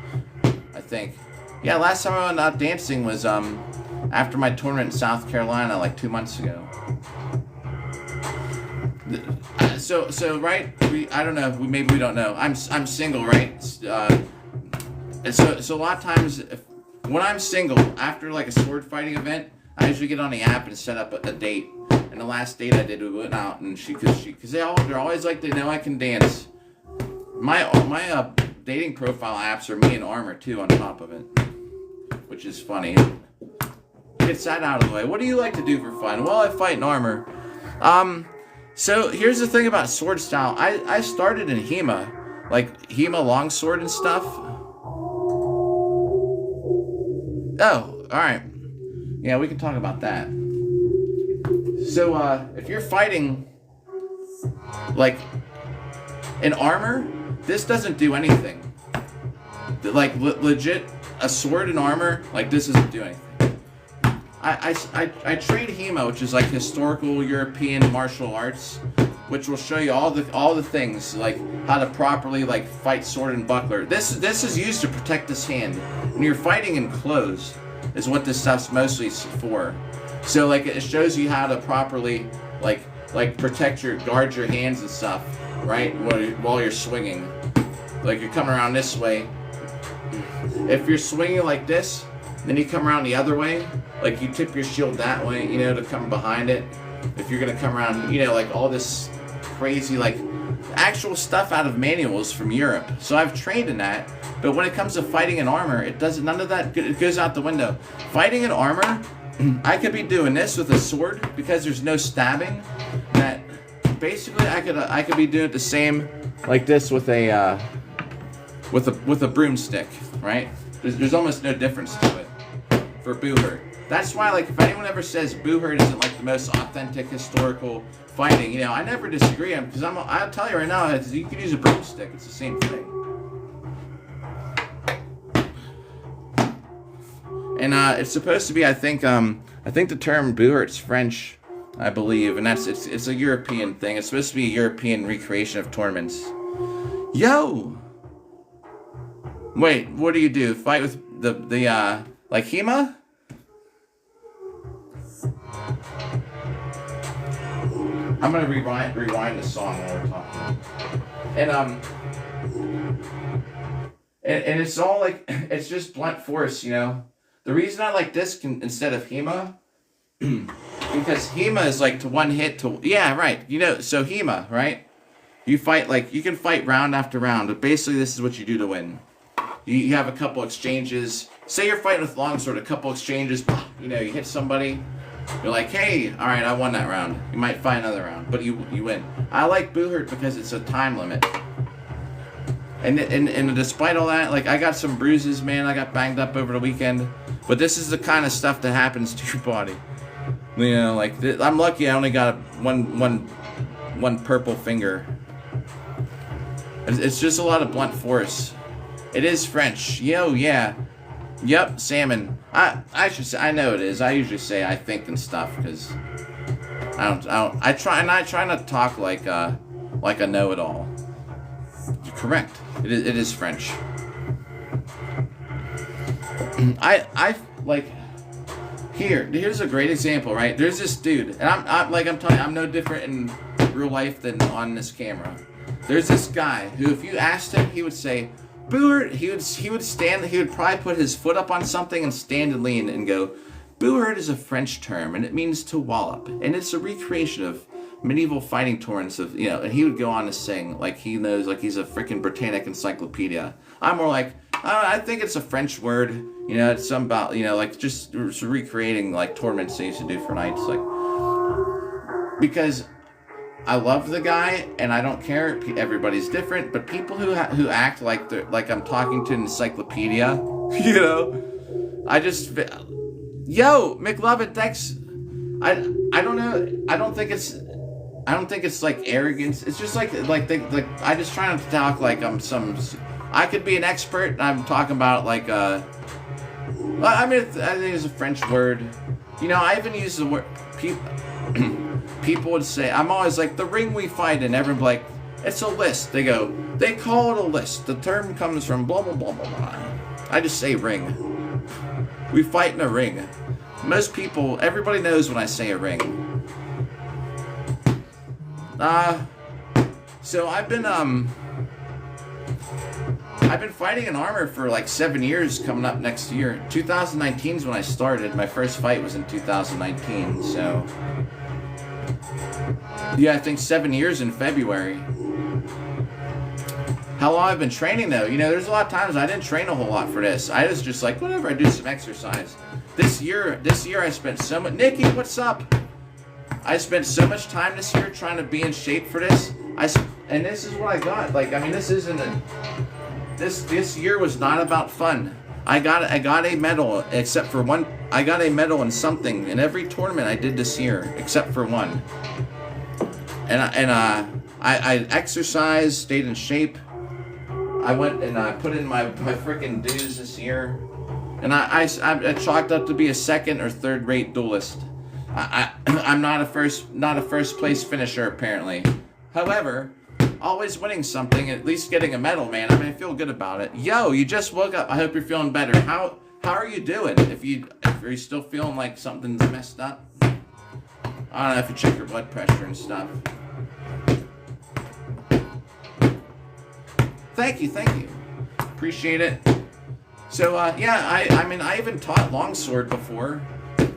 I think. Yeah, last time I went out dancing was after my tournament in South Carolina, like 2 months ago. So right? I don't know. Maybe we don't know. I'm single, right? So a lot of times, when I'm single, after like a sword fighting event, I usually get on the app and set up a date. And the last date I did, we went out, and because they're always like, they know I can dance. My dating profile apps are me and Armor too on top of it, which is funny. Gets that out of the way. What do you like to do for fun? Well, I fight in Armor. So here's the thing about sword style. I started in HEMA, like HEMA longsword and stuff. Oh, alright. Yeah, we can talk about that. So, if you're fighting, like, in Armor, this doesn't do anything. Like, legit, a sword in Armor, like, this doesn't do anything. I train HEMA, which is, like, historical European martial arts, which will show you all the things, like, how to properly, like, fight sword and buckler. This is used to protect this hand. When you're fighting in clothes, is what this stuff's mostly for. So, like, it shows you how to properly, like guard your hands and stuff, right? While you're swinging. Like, you're coming around this way. If you're swinging like this, then you come around the other way. Like, you tip your shield that way, you know, to come behind it. If you're gonna come around, you know, like, all this crazy, like, actual stuff out of manuals from Europe. So I've trained in that. But when it comes to fighting in Armor, none of that, it goes out the window. Fighting in Armor, I could be doing this with a sword because there's no stabbing. That basically I could be doing it the same like this with a broomstick, right? There's almost no difference to it for Buhurt. That's why, like, if anyone ever says Buhurt isn't like the most authentic historical fighting, you know, I never disagree. Because I'll tell you right now, you can use a broomstick. It's the same thing. And it's supposed to be, I think the term Buhurt's French, I believe, and it's a European thing. It's supposed to be a European recreation of tournaments. Yo! Wait, what do you do? Fight with the like HEMA? I'm gonna rewind the song while we're talking. And it's all like, it's just blunt force, you know. The reason I like this instead of HEMA, because HEMA is like to one hit to, yeah, right. You know, so HEMA, right? You fight, like, you can fight round after round, but basically this is what you do to win. You have a couple exchanges. Say you're fighting with longsword, a couple exchanges, you know, you hit somebody, you're like, hey, all right, I won that round. You might fight another round, but you win. I like Buhurt because it's a time limit. And despite all that, like, I got some bruises, man. I got banged up over the weekend. But this is the kind of stuff that happens to your body. You know, like, I'm lucky I only got one purple finger. It's just a lot of blunt force. It is French. Yo, yeah. Yep, salmon. I should say, I know it is. I usually say I think and stuff, because I try not to talk like a know-it-all. You're correct. It is French. I like, here's a great example, right? There's this dude, and I'm telling you, I'm no different in real life than on this camera. There's this guy who, if you asked him, he would say, Buhurt, he would probably put his foot up on something and stand and lean and go, Buhurt is a French term, and it means to wallop, and it's a recreation of medieval fighting tournaments of, you know, and he would go on to sing like he knows, like he's a freaking Britannic encyclopedia. I'm more like, I think it's a French word. You know, it's some about, you know, like just recreating like tournaments they used to do for knights, like, because I love the guy and I don't care. Everybody's different, but people who act like they're like I'm talking to an encyclopedia, you know, I just, yo, McLovin, thanks. I don't know. I don't think it's like arrogance. It's just like I just try not to talk like I'm some. I could be an expert. And I'm talking about like I mean, I think it's a French word. You know, I even use the word people would say, I'm always like, the ring we fight in, everyone's like, it's a list. They call it a list. The term comes from blah, blah, blah, blah, blah. I just say ring. We fight in a ring. Most people, everybody knows when I say a ring. So I've been fighting in armor for like 7 years coming up next year. 2019 is when I started. My first fight was in 2019, so... Yeah, I think 7 years in February. How long I've been training though? You know, there's a lot of times I didn't train a whole lot for this. I was just like, whatever, I do some exercise. This year I spent so much... Nikki, what's up? I spent so much time this year trying to be in shape for this. And this is what I got. Like, I mean, this isn't a... This year was not about fun. I got a medal, except for one. I got a medal in something in every tournament I did this year, except for one. And I exercised, stayed in shape. I went and I put in my freaking dues this year, and I chalked up to be a second or third rate duelist. I'm not a first place finisher apparently. However, always winning something, at least getting a medal, man. I mean, I feel good about it. Yo, you just woke up. I hope you're feeling better. How are you doing? If you're still feeling like something's messed up, I don't know if you check your blood pressure and stuff. Thank you. Appreciate it. So yeah, I mean, I even taught longsword before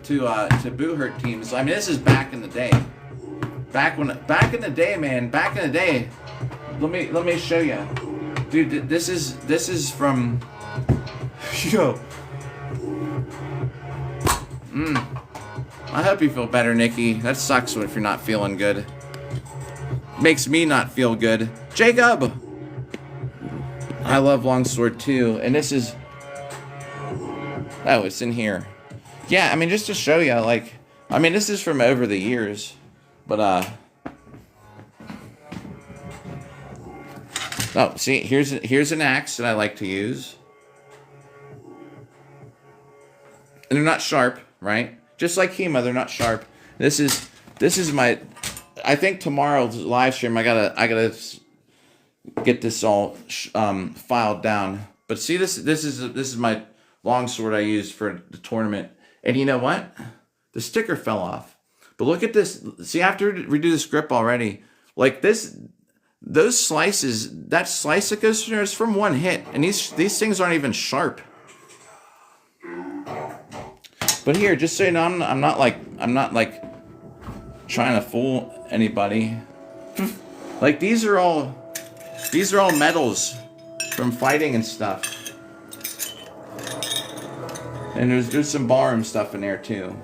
to boo hurt teams. I mean, this is back in the day. Back in the day, man. Back in the day. Let me show you, dude. This is from. Yo. I hope you feel better, Nikki. That sucks if you're not feeling good. Makes me not feel good. Jacob. I love longsword too, and this is. Oh, it's in here. Yeah, I mean, just to show you, like, I mean, this is from over the years, but oh, see, here's an axe that I like to use. And they're not sharp, right? Just like Hema, they're not sharp. This is my, I think tomorrow's live stream, I gotta get this all filed down. But see, this is my longsword I used for the tournament. And you know what? The sticker fell off. But look at this. See, I have to redo this grip already. Like this. Those slices, that slice that goes through is from one hit, and these things aren't even sharp. But here, just so you know, I'm not like trying to fool anybody. Like these are all medals from fighting and stuff. And there's some barroom stuff in there too.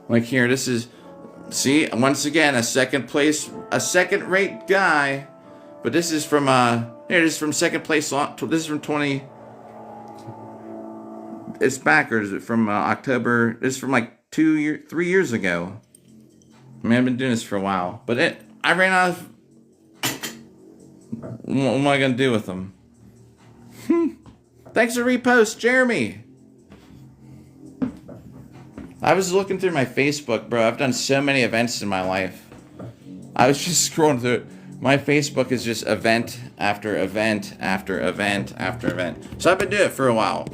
Like here, this is. See, once again, a second rate guy, but this is from here. This is from second place. This is from 20. It's back, or is it from October? This is from like 3 years ago. I mean, I've been doing this for a while, but I ran out of. What am I gonna do with them? Thanks for repost, Jeremy. I was looking through my Facebook, bro. I've done so many events in my life. I was just scrolling through it. My Facebook is just event after event after event after event. So I've been doing it for a while.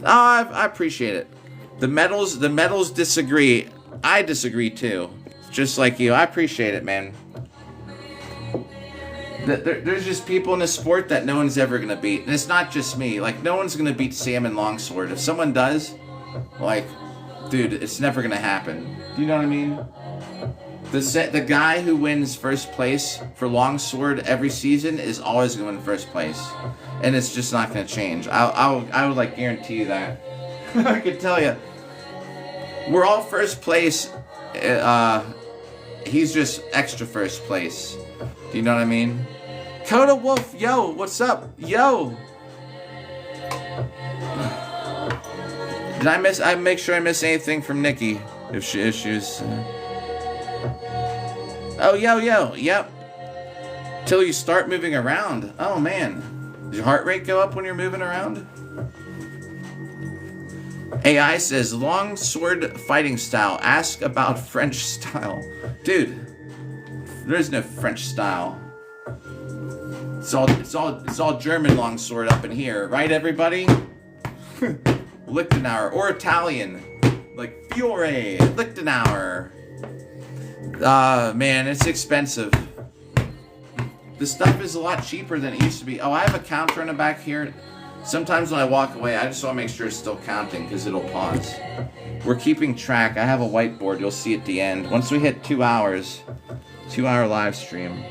Oh, I appreciate it. The medals disagree. I disagree too. Just like you. I appreciate it, man. There's just people in this sport that no one's ever gonna beat. And it's not just me. Like, no one's gonna beat Sam in longsword. If someone does, like, dude, it's never gonna happen. Do you know what I mean? The guy who wins first place for longsword every season is always going to win first place, and it's just not going to change. I would like guarantee you that. I could tell you, we're all first place. He's just extra first place. Do you know what I mean? Coda Wolf, yo, what's up, yo? Did I miss? I make sure I miss anything from Nikki if she issues. Oh, yo, yep. Till you start moving around. Oh, man. Does your heart rate go up when you're moving around? AI says, long sword fighting style. Ask about French style. Dude, there is no French style. It's all German longsword up in here. Right, everybody? Lichtenauer. Or Italian. Like Fiore. Lichtenauer. Man, it's expensive. The stuff is a lot cheaper than it used to be. Oh, I have a counter in the back here. Sometimes when I walk away, I just want to make sure it's still counting because it'll pause. We're keeping track. I have a whiteboard. You'll see at the end. Once we hit 2 hours, 2-hour live stream,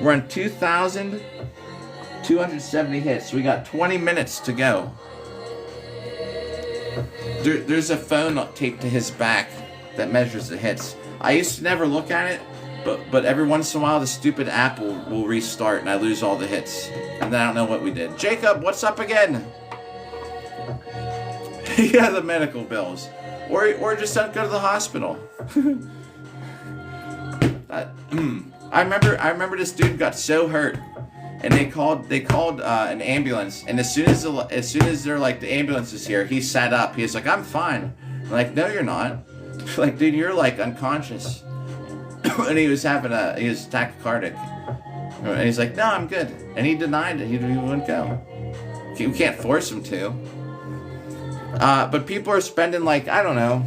we're on 2,270 hits. We got 20 minutes to go. There's a phone taped to his back that measures the hits. I used to never look at it, but every once in a while the stupid app will restart and I lose all the hits. And then I don't know what we did. Jacob, what's up again? Yeah, the medical bills. Or just don't go to the hospital. I remember this dude got so hurt and they called an ambulance, and as soon as they're like, the ambulance is here, he sat up. He's like, I'm fine. I'm like, no, you're not. Like, dude, you're like unconscious. And he was tachycardic. And he's like, no, I'm good. And he denied it. He wouldn't go. You can't force him to. But people are spending like, I don't know,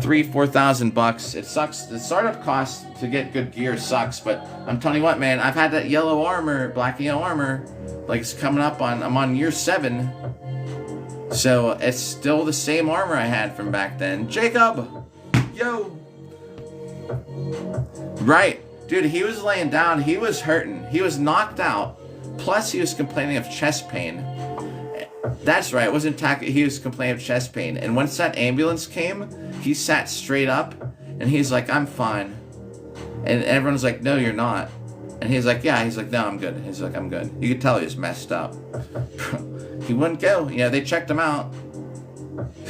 $3,000-4,000. It sucks. The startup cost to get good gear sucks. But I'm telling you what, man, I've had that yellow armor, black and yellow armor. Like, it's coming up on, I'm on year 7. So it's still the same armor I had from back then. Jacob! Yo! Right. Dude, he was laying down. He was hurting. He was knocked out. Plus, he was complaining of chest pain. That's right. It wasn't he was complaining of chest pain. And once that ambulance came, he sat straight up. And he's like, I'm fine. And everyone's like, no, you're not. And he's like, yeah. He's like, no, I'm good. He's like, I'm good. You could tell he was messed up. He wouldn't go. You know, they checked him out.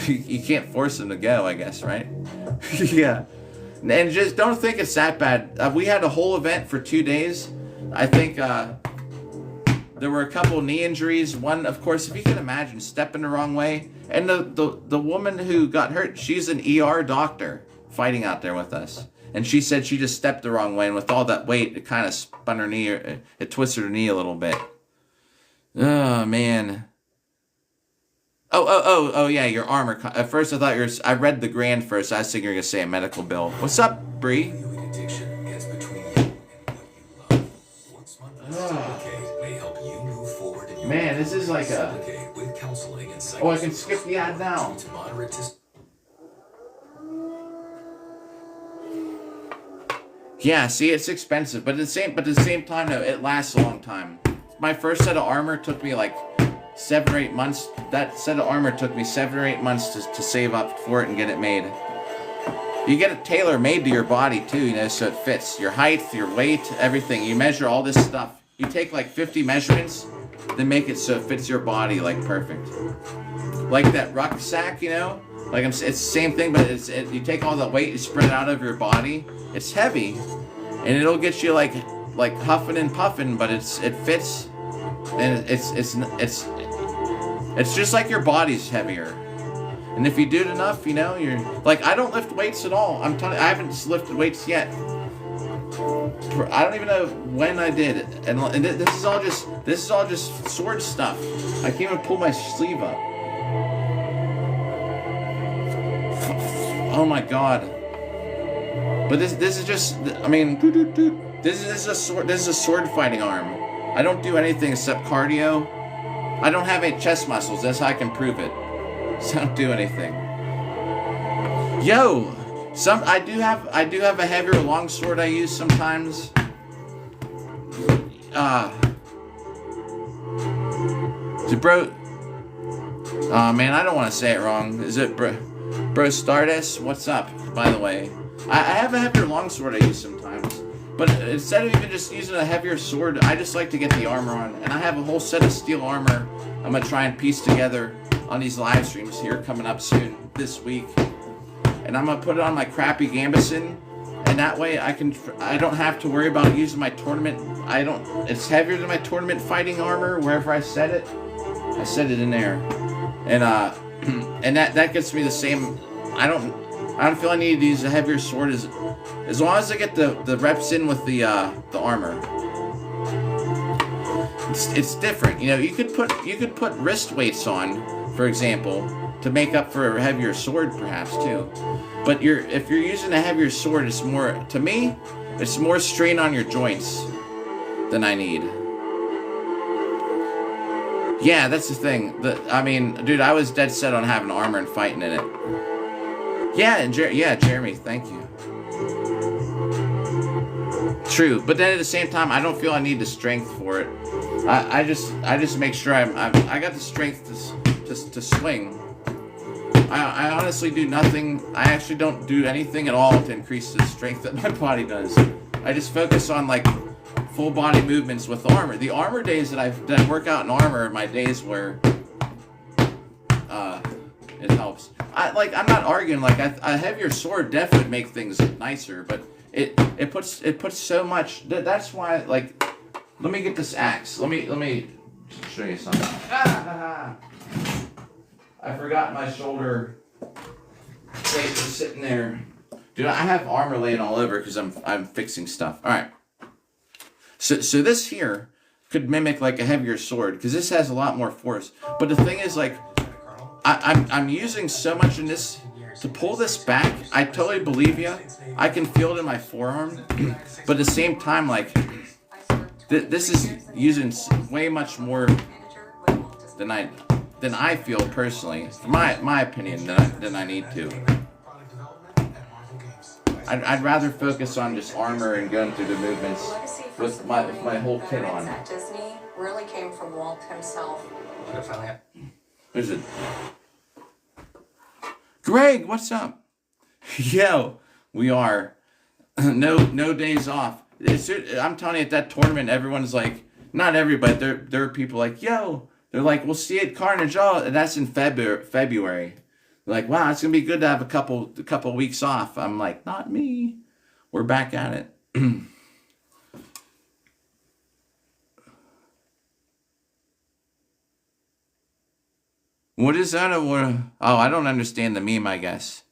You can't force him to go, I guess, right? Yeah. And just don't think it's that bad. We had a whole event for 2 days. I think there were a couple knee injuries. One, of course, if you can imagine, stepping the wrong way. And the woman who got hurt, she's an ER doctor fighting out there with us. And she said she just stepped the wrong way. And with all that weight, it kind of spun her knee. It twisted her knee a little bit. Oh, man. Oh, yeah, your armor. At first, I thought I read the grand first. I was thinking you were going to say a medical bill. What's up, Bree? Man, this is like a... Oh, I can skip the ad now. Yeah, see, it's expensive, but at the same time, though, it lasts a long time. My first set of armor took me like 7 or 8 months. That set of armor took me 7 or 8 months to save up for it and get it made. You get it tailor-made to your body too, you know, so it fits your height, your weight, everything. You measure all this stuff. You take like 50 measurements, then make it so it fits your body like perfect. Like that rucksack, you know, like it's the same thing, but you take all that weight, you spread it out over your body. It's heavy, and it'll get you like huffing and puffing, but it fits, and it's just like your body's heavier. And if you do it enough, you know, you're like, I don't lift weights at all. I'm telling you, I haven't lifted weights yet. I don't even know when I did it. And this is all just sword stuff. I can't even pull my sleeve up. Oh my god. But this is just, I mean, this is a sword fighting arm. I don't do anything except cardio. I don't have any chest muscles. That's how I can prove it. So I don't do anything. Yo, I do have a heavier longsword I use sometimes. Bro. Oh man, I don't want to say it wrong. Is it Bro Stardust? What's up, by the way? I have a heavier longsword I use sometimes. But instead of even just using a heavier sword, I just like to get the armor on. And I have a whole set of steel armor I'm going to try and piece together on these live streams here coming up soon this week. And I'm going to put it on my crappy Gambison. And that way I don't have to worry about using my tournament. It's heavier than my tournament fighting armor wherever I set it. I set it in there. And and that gets me the same. I don't feel I need to use a heavier sword as long as I get the reps in with the armor. It's different, you know. You could put wrist weights on, for example, to make up for a heavier sword, perhaps too. But if you're using a heavier sword, it's more strain on your joints than I need. Yeah, that's the thing. I mean, dude, I was dead set on having armor and fighting in it. Yeah, and Jeremy, thank you. True, but then at the same time, I don't feel I need the strength for it. I just make sure I got the strength to swing. I honestly do nothing. I actually don't do anything at all to increase the strength that my body does. I just focus on like full body movements with armor. The armor days that I work out in armor are my days where it helps. I'm not arguing. Like a heavier sword definitely make things nicer, but it puts so much. That's why, like, let me get this axe. Let me show you something. I forgot my shoulder plate was sitting there. Dude, I have armor laying all over because I'm fixing stuff. All right. So this here could mimic like a heavier sword because this has a lot more force. But the thing is, like, I'm using so much in this to pull this back. I totally believe you. I can feel it in my forearm. But at the same time, like, this is using way much more than I feel personally, my opinion, than I need to. I'd rather focus on just armor and going through the movements with my whole kit on. At Disney really came from Walt himself. Who's it? Greg, what's up? Yo, we are. No days off. I'm telling you, at that tournament, everyone's like, not everybody, there are people like, yo, they're like, we'll see you at Carnage. Oh, and that's in February. They're like, wow, it's gonna be good to have a couple weeks off. I'm like, not me. We're back at it. What is that? Oh, I don't understand the meme, I guess.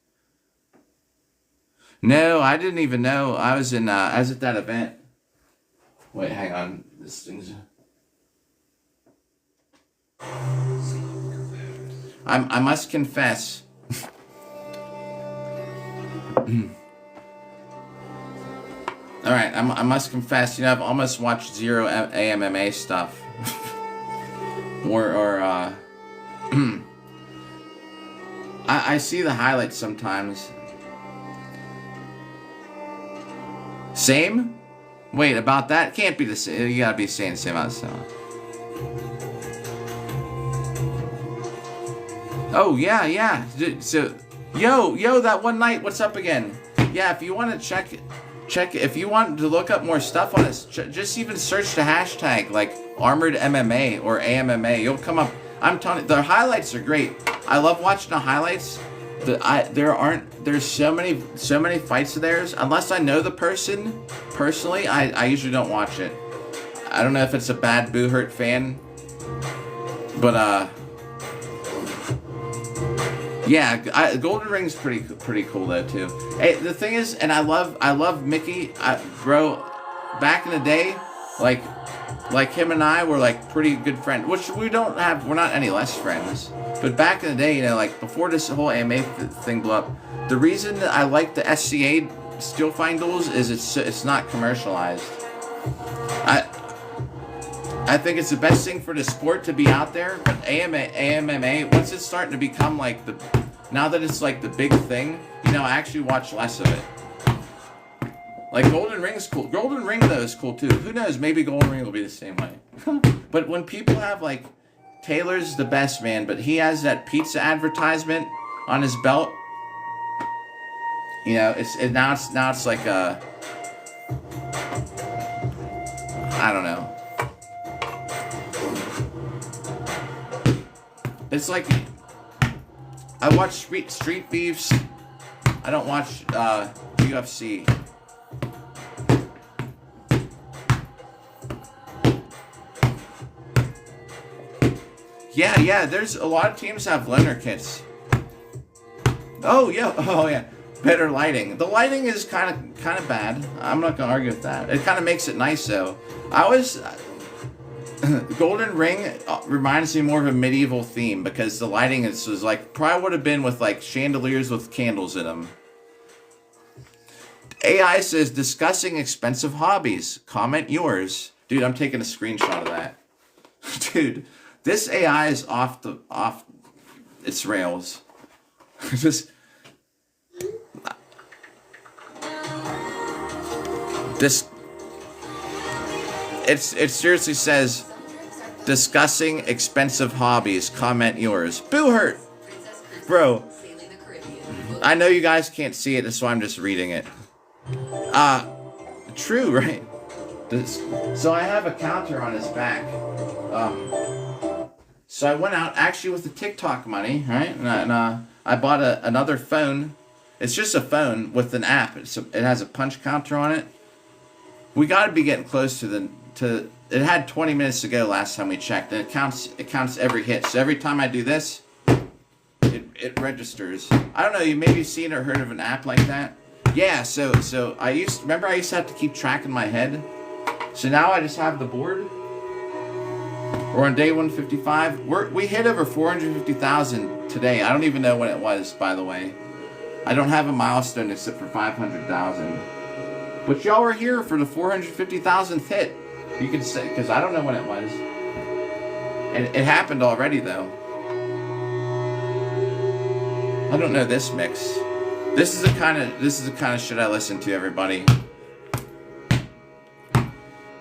No, I didn't even know. I was at that event. Wait, hang on. This thing's... I must confess. Alright, I must confess, you know, I've almost watched zero AMMA stuff. I see the highlights sometimes. Same? Wait, about that? Can't be the same. You gotta be saying the same about the same. Oh, yeah. So, yo, that one night, what's up again? Yeah, if you want to check, if you want to look up more stuff on this, just even search the hashtag, like, Armored MMA or AMMA. You'll come up. I'm telling you, the highlights are great. I love watching the highlights. There's so many fights of theirs. Unless I know the person personally, I usually don't watch it. I don't know if it's a bad Boo Hurt fan, but yeah, Golden Ring's pretty cool though too. Hey, the thing is, and I love Mickey, bro. Back in the day, like him and I were like pretty good friends, which we're not any less friends. But back in the day, you know, like before this whole AMA thing blew up, the reason that I like the SCA Steel Find duels is it's not commercialized. I think it's the best thing for the sport to be out there, but AMMA, once it's starting to become like now that it's like the big thing, I actually watch less of it. Like, Golden Ring's cool. Golden Ring, though, is cool, too. Who knows? Maybe Golden Ring will be the same way. But when people have, like, Taylor's the best, man, but he has that pizza advertisement on his belt. Now it's like a... I don't know. It's like... I watch Street Beefs. I don't watch UFC. Yeah, there's a lot of teams have loaner kits. Oh yeah. Better lighting. The lighting is kind of bad. I'm not gonna argue with that. It kind of makes it nice though. Golden Ring reminds me more of a medieval theme because the lighting was like probably would have been with like chandeliers with candles in them. AI says discussing expensive hobbies. Comment yours, dude. I'm taking a screenshot of that, dude. This AI is off its rails. It seriously says discussing expensive hobbies. Comment yours. Boo hurt, bro. I know you guys can't see it, that's why I'm just reading it. True, right? So I have a counter on his back. So I went out actually with the TikTok money, right? And I bought another phone. It's just a phone with an app. It has a punch counter on it. We got to be getting close to it had 20 minutes to go last time we checked, and it counts every hit. So every time I do this, it registers. I don't know, you maybe seen or heard of an app like that? Yeah, so I used to have to keep track in my head. So now I just have the board. We're on day 155. We hit over 450,000 today. I don't even know when it was, by the way. I don't have a milestone except for 500,000. But y'all were here for the 450,000th hit. You can say, because I don't know when it was. And it happened already, though. I don't know this mix. This is the kind of shit I listen to, everybody.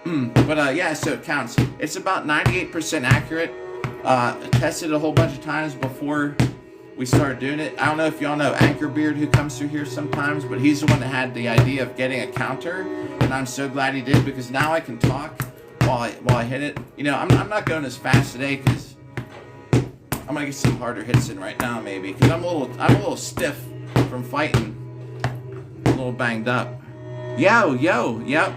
But yeah, so it counts. It's about 98% accurate. Tested a whole bunch of times before we started doing it. I don't know if y'all know Anchorbeard, who comes through here sometimes, but he's the one that had the idea of getting a counter, and I'm so glad he did because now I can talk while I hit it. I'm not going as fast today because I'm gonna get some harder hits in right now, maybe because I'm a little stiff from fighting, a little banged up. Yep.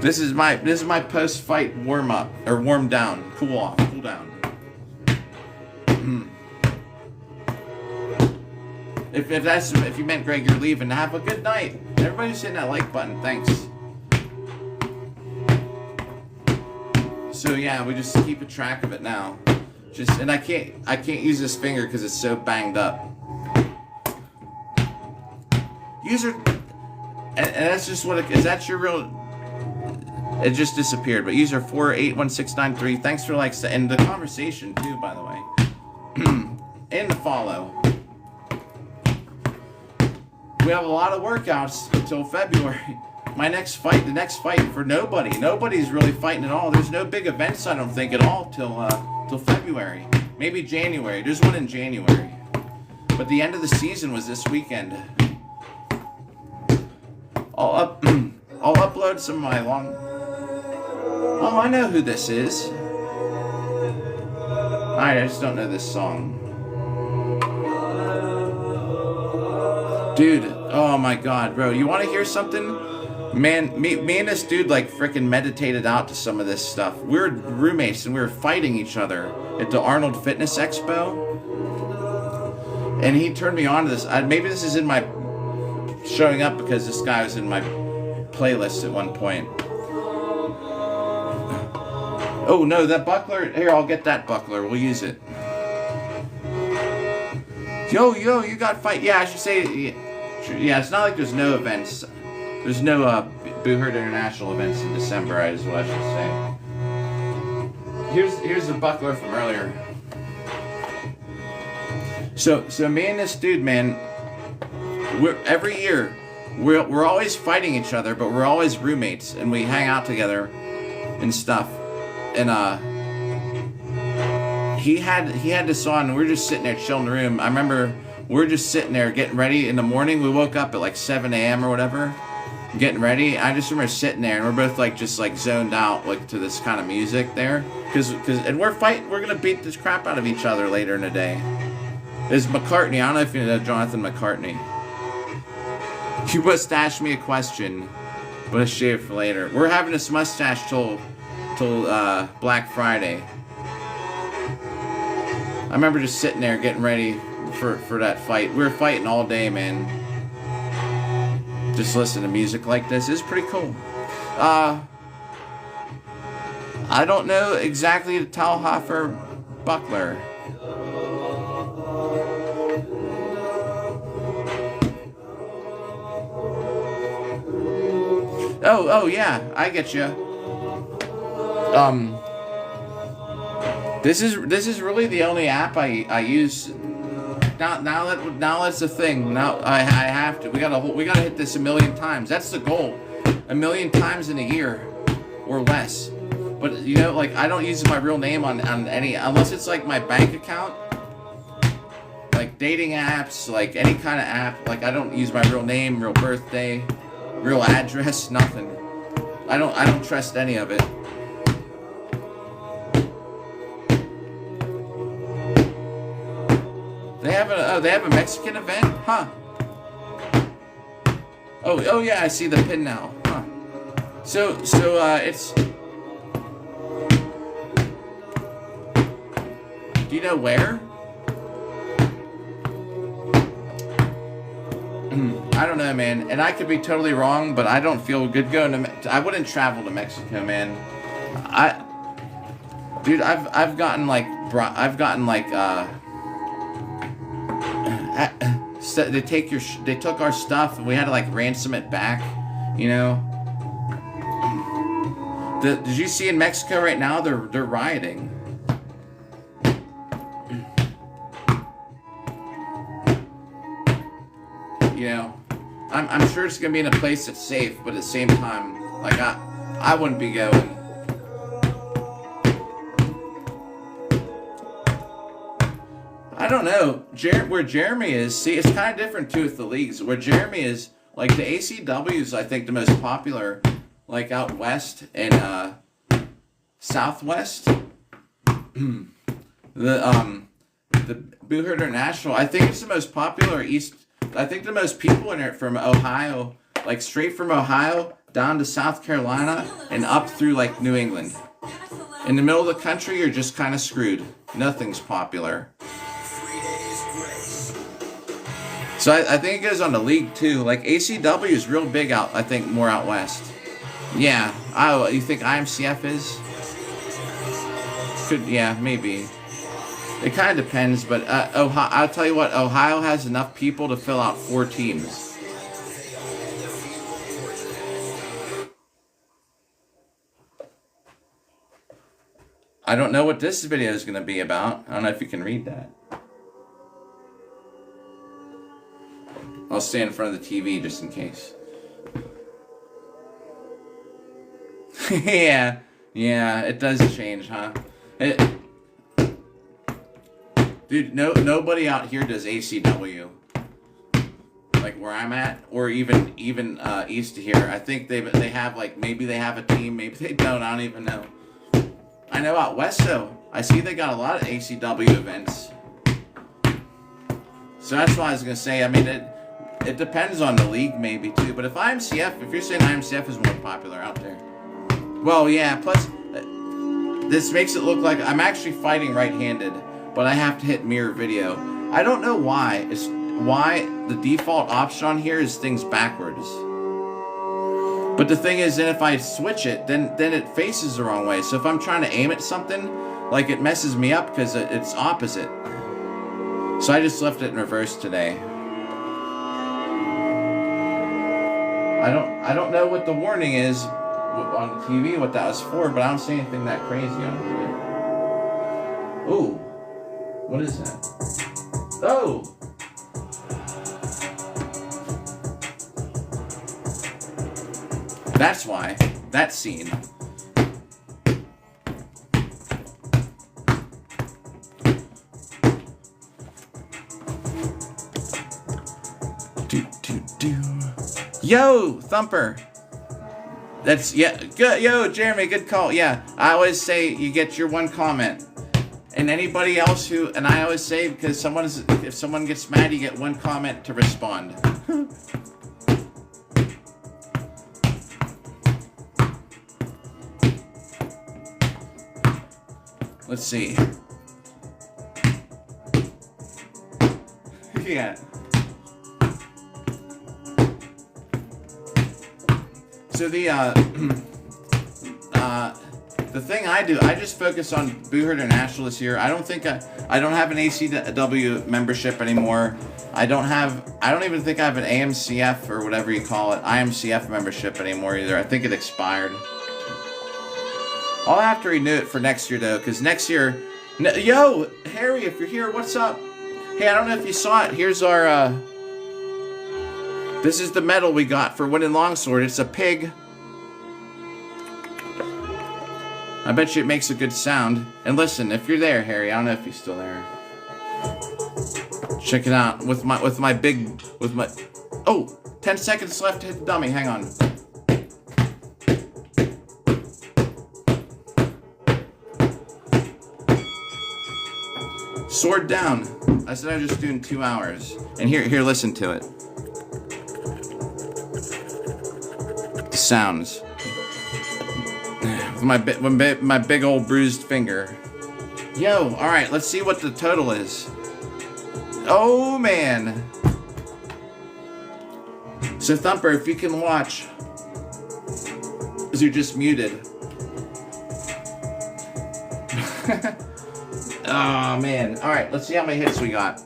This is my post-fight warm-up, or warm-down, cool down. If you meant Greg, you're leaving, have a good night. Everybody's hitting that like button, thanks. So yeah, we just keep a track of it now. And I can't use this finger because it's so banged up. User, and that's just what is that your real? It just disappeared. But user 481693. Thanks for likes and the conversation too, by the way. And the follow. We have a lot of workouts until February. The next fight for nobody. Nobody's really fighting at all. There's no big events, I don't think, at all till February. Maybe January. There's one in January. But the end of the season was this weekend. I'll upload some of my long... Oh, I know who this is. Alright, I just don't know this song. Dude, oh my god, bro. You want to hear something? Man, me and this dude like freaking meditated out to some of this stuff. We were roommates and we were fighting each other at the Arnold Fitness Expo. And he turned me on to this. Maybe this is in my... showing up because this guy was in my playlist at one point. Oh no, that buckler. Here, I'll get that buckler. We'll use it. Yo, you got fight. Yeah, I should say. Yeah, it's not like there's no events. There's no Boo Hurt International events in December, is what I should say. Here's the buckler from earlier. So me and this dude, man, every year we're always fighting each other, but we're always roommates, and we hang out together and stuff. And he had this on, and we were just sitting there chilling in the room. I remember we were just sitting there getting ready in the morning. We woke up at like 7 a.m. or whatever, getting ready. I just remember sitting there, and we're both like just like zoned out like to this kind of music there, and we're gonna beat this crap out of each other later in the day. This is McCartney. I don't know if you know Jonathan McCartney. You mustache me a question, but a shave for later. We're having this mustache till Black Friday. I remember just sitting there getting ready for that fight. We were fighting all day, man. Just listen to music like this. It's pretty cool. I don't know exactly the Talhofer buckler. Oh yeah, I get you. This is really the only app I use. Now that's the thing. Now I have to. We gotta hit this 1 million times. That's the goal. 1 million times in a year, or less. But you know, like I don't use my real name on any, unless it's like my bank account, like dating apps, like any kind of app. Like I don't use my real name, real birthday, real address, nothing. I don't trust any of it. They have a Mexican event, huh? Oh yeah, I see the pin now, huh? So it's. Do you know where? I don't know, man, and I could be totally wrong, but I don't feel good going to. I wouldn't travel to Mexico, man. Dude, I've gotten like they took our stuff and we had to like ransom it back, you know. Did you see in Mexico right now they're rioting? You know, I'm sure it's gonna be in a place that's safe, but at the same time, like I wouldn't be going. I don't know. Where Jeremy is, see, it's kind of different too with the leagues. Where Jeremy is, like the ACW is, I think, the most popular, like out west and southwest. the Booher International, I think it's the most popular east. I think the most people in it from Ohio, like straight from Ohio down to South Carolina and up through like New England. In the middle of the country, you're just kind of screwed. Nothing's popular. So I think it goes on the league too. Like ACW is real big out, I think, more out west. Yeah. Oh, you think IMCF is? Yeah, maybe. It kind of depends, but Ohio, I'll tell you what, Ohio has enough people to fill out 4 teams. I don't know what this video is going to be about. I don't know if you can read that. I'll stay in front of the TV just in case. Yeah, it does change, huh? Dude, nobody out here does ACW. Like where I'm at, or even east of here. I think they have like, maybe they have a team, maybe they don't. I don't even know. I know out west though, I see they got a lot of ACW events. So that's why I was gonna say. I mean, it depends on the league maybe too. But if you're saying IMCF is more popular out there, well, yeah. Plus, this makes it look like I'm actually fighting right-handed. But I have to hit mirror video. I don't know why. It's why the default option on here is things backwards. But the thing is, then if I switch it, then it faces the wrong way. So if I'm trying to aim at something, like it messes me up because it's opposite. So I just left it in reverse today. I don't know what the warning is on the TV, what that was for, but I don't see anything that crazy on it. Ooh. What is that? Oh! That's why. That scene. Yo, Thumper. That's, yeah, good. Yo, Jeremy, good call. Yeah, I always say you get your one comment. And anybody else who, and I always say, because if someone gets mad, you get one comment to respond. Let's see. Yeah. So the thing I do, I just focus on Boo Herder National this year. I don't have an ACW membership anymore. I don't even think I have an AMCF or whatever you call it, IMCF membership anymore either. I think it expired. I'll have to renew it for next year though, because next year, yo, Harry, if you're here, what's up? Hey, I don't know if you saw it. Here's our, this is the medal we got for winning longsword. It's a pig. I bet you it makes a good sound. And listen, if you're there, Harry, I don't know if you're still there. Check it out with my oh, 10 seconds left to hit the dummy. Hang on. Sword down. I said I was just doing 2 hours. And here, listen to it. The sounds. With my big old bruised finger. Yo, alright, let's see what the total is. Oh, man. So, Thumper, if you can watch. Because you're just muted. Oh, man. Alright, let's see how many hits we got.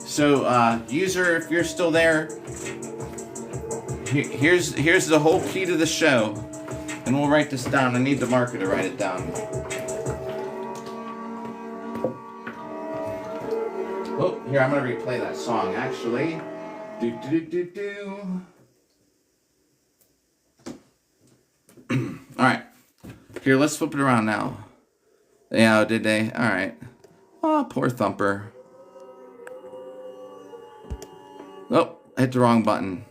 So, user, if you're still there, here's the whole key to the show. And we'll write this down. I need the marker to write it down. Oh, here, I'm going to replay that song, actually. Alright. Here, let's flip it around now. Yeah, did they? Alright. Oh, poor Thumper. Oh, I hit the wrong button.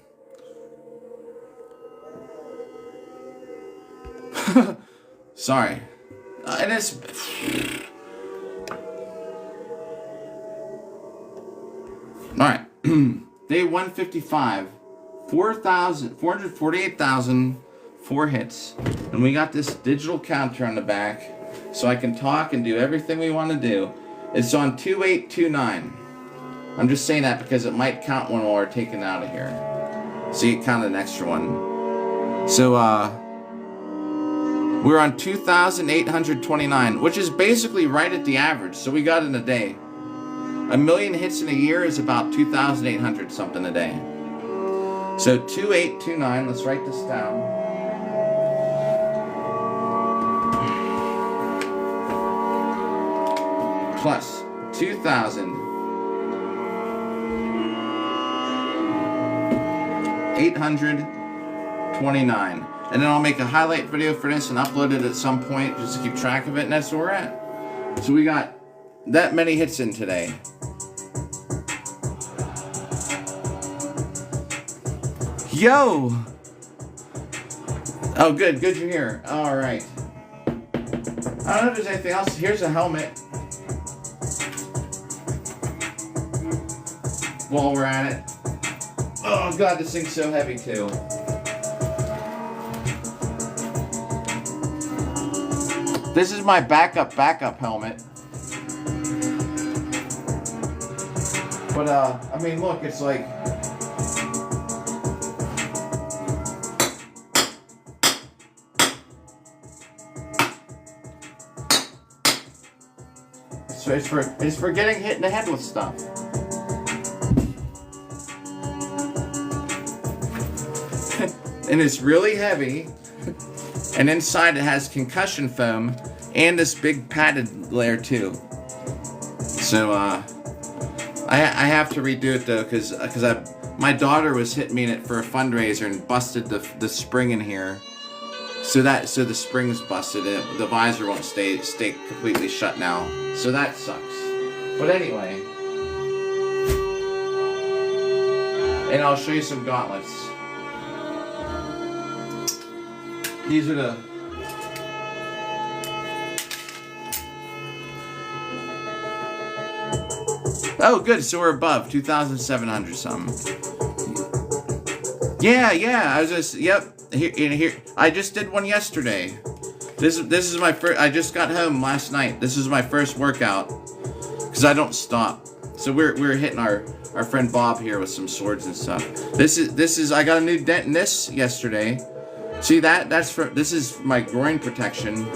Sorry. And it's... Alright. Day 155. 448,004 hits. And we got this digital counter on the back. So I can talk and do everything we want to do. It's on 2829. I'm just saying that because it might count one while we're taken out of here. So you count an extra one. So, we're on 2,829, which is basically right at the average. So we got in a day. 1 million hits in a year is about 2,800 something a day. So 2829, let's write this down. Plus 2,829. And then I'll make a highlight video for this and upload it at some point just to keep track of it, and that's where we're at. So we got that many hits in today. Yo! Oh, good you're here. Alright. I don't know if there's anything else. Here's a helmet. While we're at it. Oh god, this thing's so heavy too. This is my backup helmet. But I mean look, it's like it's for getting hit in the head with stuff. And it's really heavy. And inside it has concussion foam and this big padded layer too. So I I have to redo it though, because my daughter was hitting me in it for a fundraiser and busted the spring in here. So the spring's busted and the visor won't stay completely shut now. So that sucks. But anyway. And I'll show you some gauntlets. These are the Oh, good. So we're above 2,700 something. Yeah. I was just here. I just did one yesterday. This is my first. I just got home last night. This is my first workout because I don't stop. So we're hitting our friend Bob here with some swords and stuff. This is I got a new dent in this yesterday. See this is my groin protection.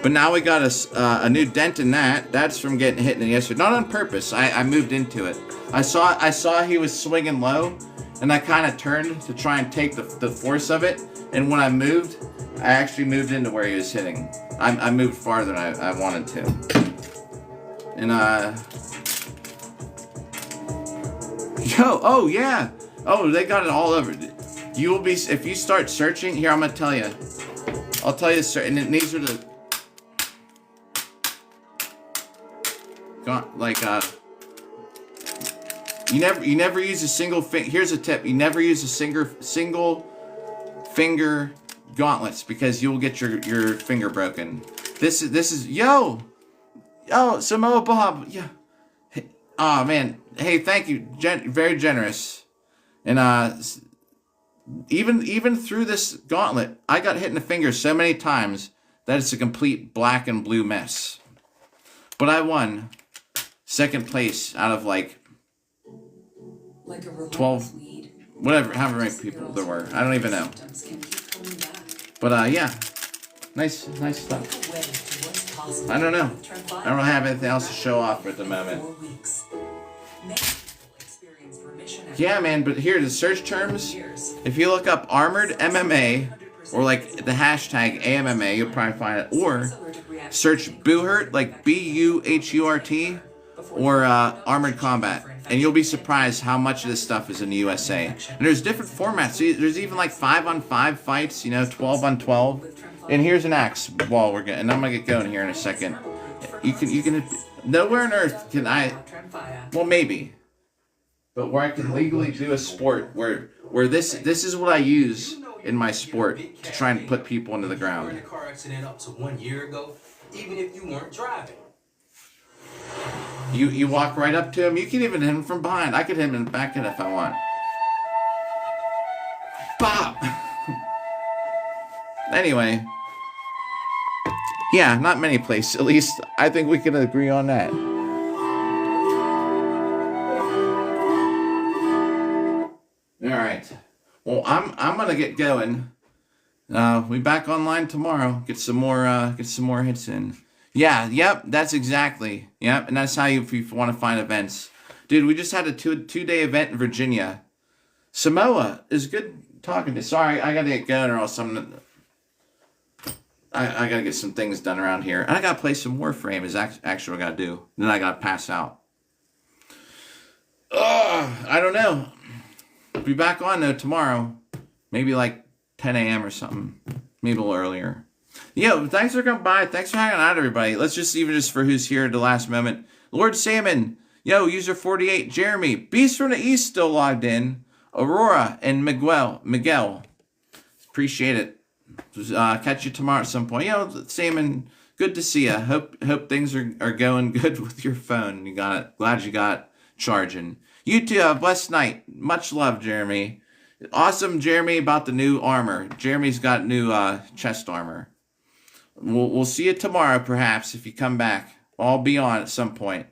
But now we got a new dent in that. That's from getting hit in it yesterday. Not on purpose. I moved into it. I saw he was swinging low, and I kind of turned to try and take the force of it. And when I moved, I actually moved into where he was hitting. I moved farther than I wanted to. And oh yeah. Oh, they got it all over. You will be if you start searching. Here, I'm gonna tell you. I'll tell you, and these are the. You never use a single finger. Here's a tip: you never use a single finger gauntlets because you'll get your finger broken. This is Samoa Bob. Yeah. Oh man. Hey, thank you. Very generous. And even through this gauntlet, I got hit in the finger so many times that it's a complete black and blue mess. But I won second place out of like 12, whatever, however many people there were. I don't even know. But yeah, nice stuff. I don't know. I don't have anything else to show off at the moment. Yeah, man. But here, the search terms. If you look up armored MMA or like the hashtag AMMA, you'll probably find it. Or search Buhurt, like BUHURT, or Armored Combat, and you'll be surprised how much of this stuff is in the USA. And there's different formats. There's even like 5-on-5 fights, 12-on-12. And here's an axe while we're getting. And I'm gonna get going here in a second. You can. Nowhere on earth can I. Well, maybe, but where I can legally do a sport where this is what I use in my sport to try and put people into the ground. In a car accident up to 1 year ago, even if you weren't driving. You walk right up to him. You can even hit him from behind. I could hit him in the back end if I want. Bop! Anyway. Yeah, not many places. At least I think we can agree on that. Alright. Well, I'm gonna get going. We back online tomorrow. Get some more hits in. Yeah, yep, that's exactly. Yep, and that's how if you want to find events. Dude, we just had a two-day event in Virginia. Samoa is good talking to. Sorry, I gotta get going or else I gotta get some things done around here. And I gotta play some Warframe is actually what I gotta do. Then I gotta pass out. I don't know. Be back on though tomorrow. Maybe like 10 a.m. or something. Maybe a little earlier. Yo, thanks for coming by. Thanks for hanging out, everybody. Let's just for who's here at the last moment. Lord Salmon. Yo, user 48. Jeremy. Beast from the East still logged in. Aurora and Miguel. Appreciate it. Catch you tomorrow at some point. Yo, Salmon, good to see you. Hope things are going good with your phone. You got it. Glad you got charging. You too. Have a blessed night. Much love, Jeremy. Awesome, Jeremy, about the new armor. Jeremy's got new chest armor. We'll see you tomorrow, perhaps, if you come back. I'll be on at some point.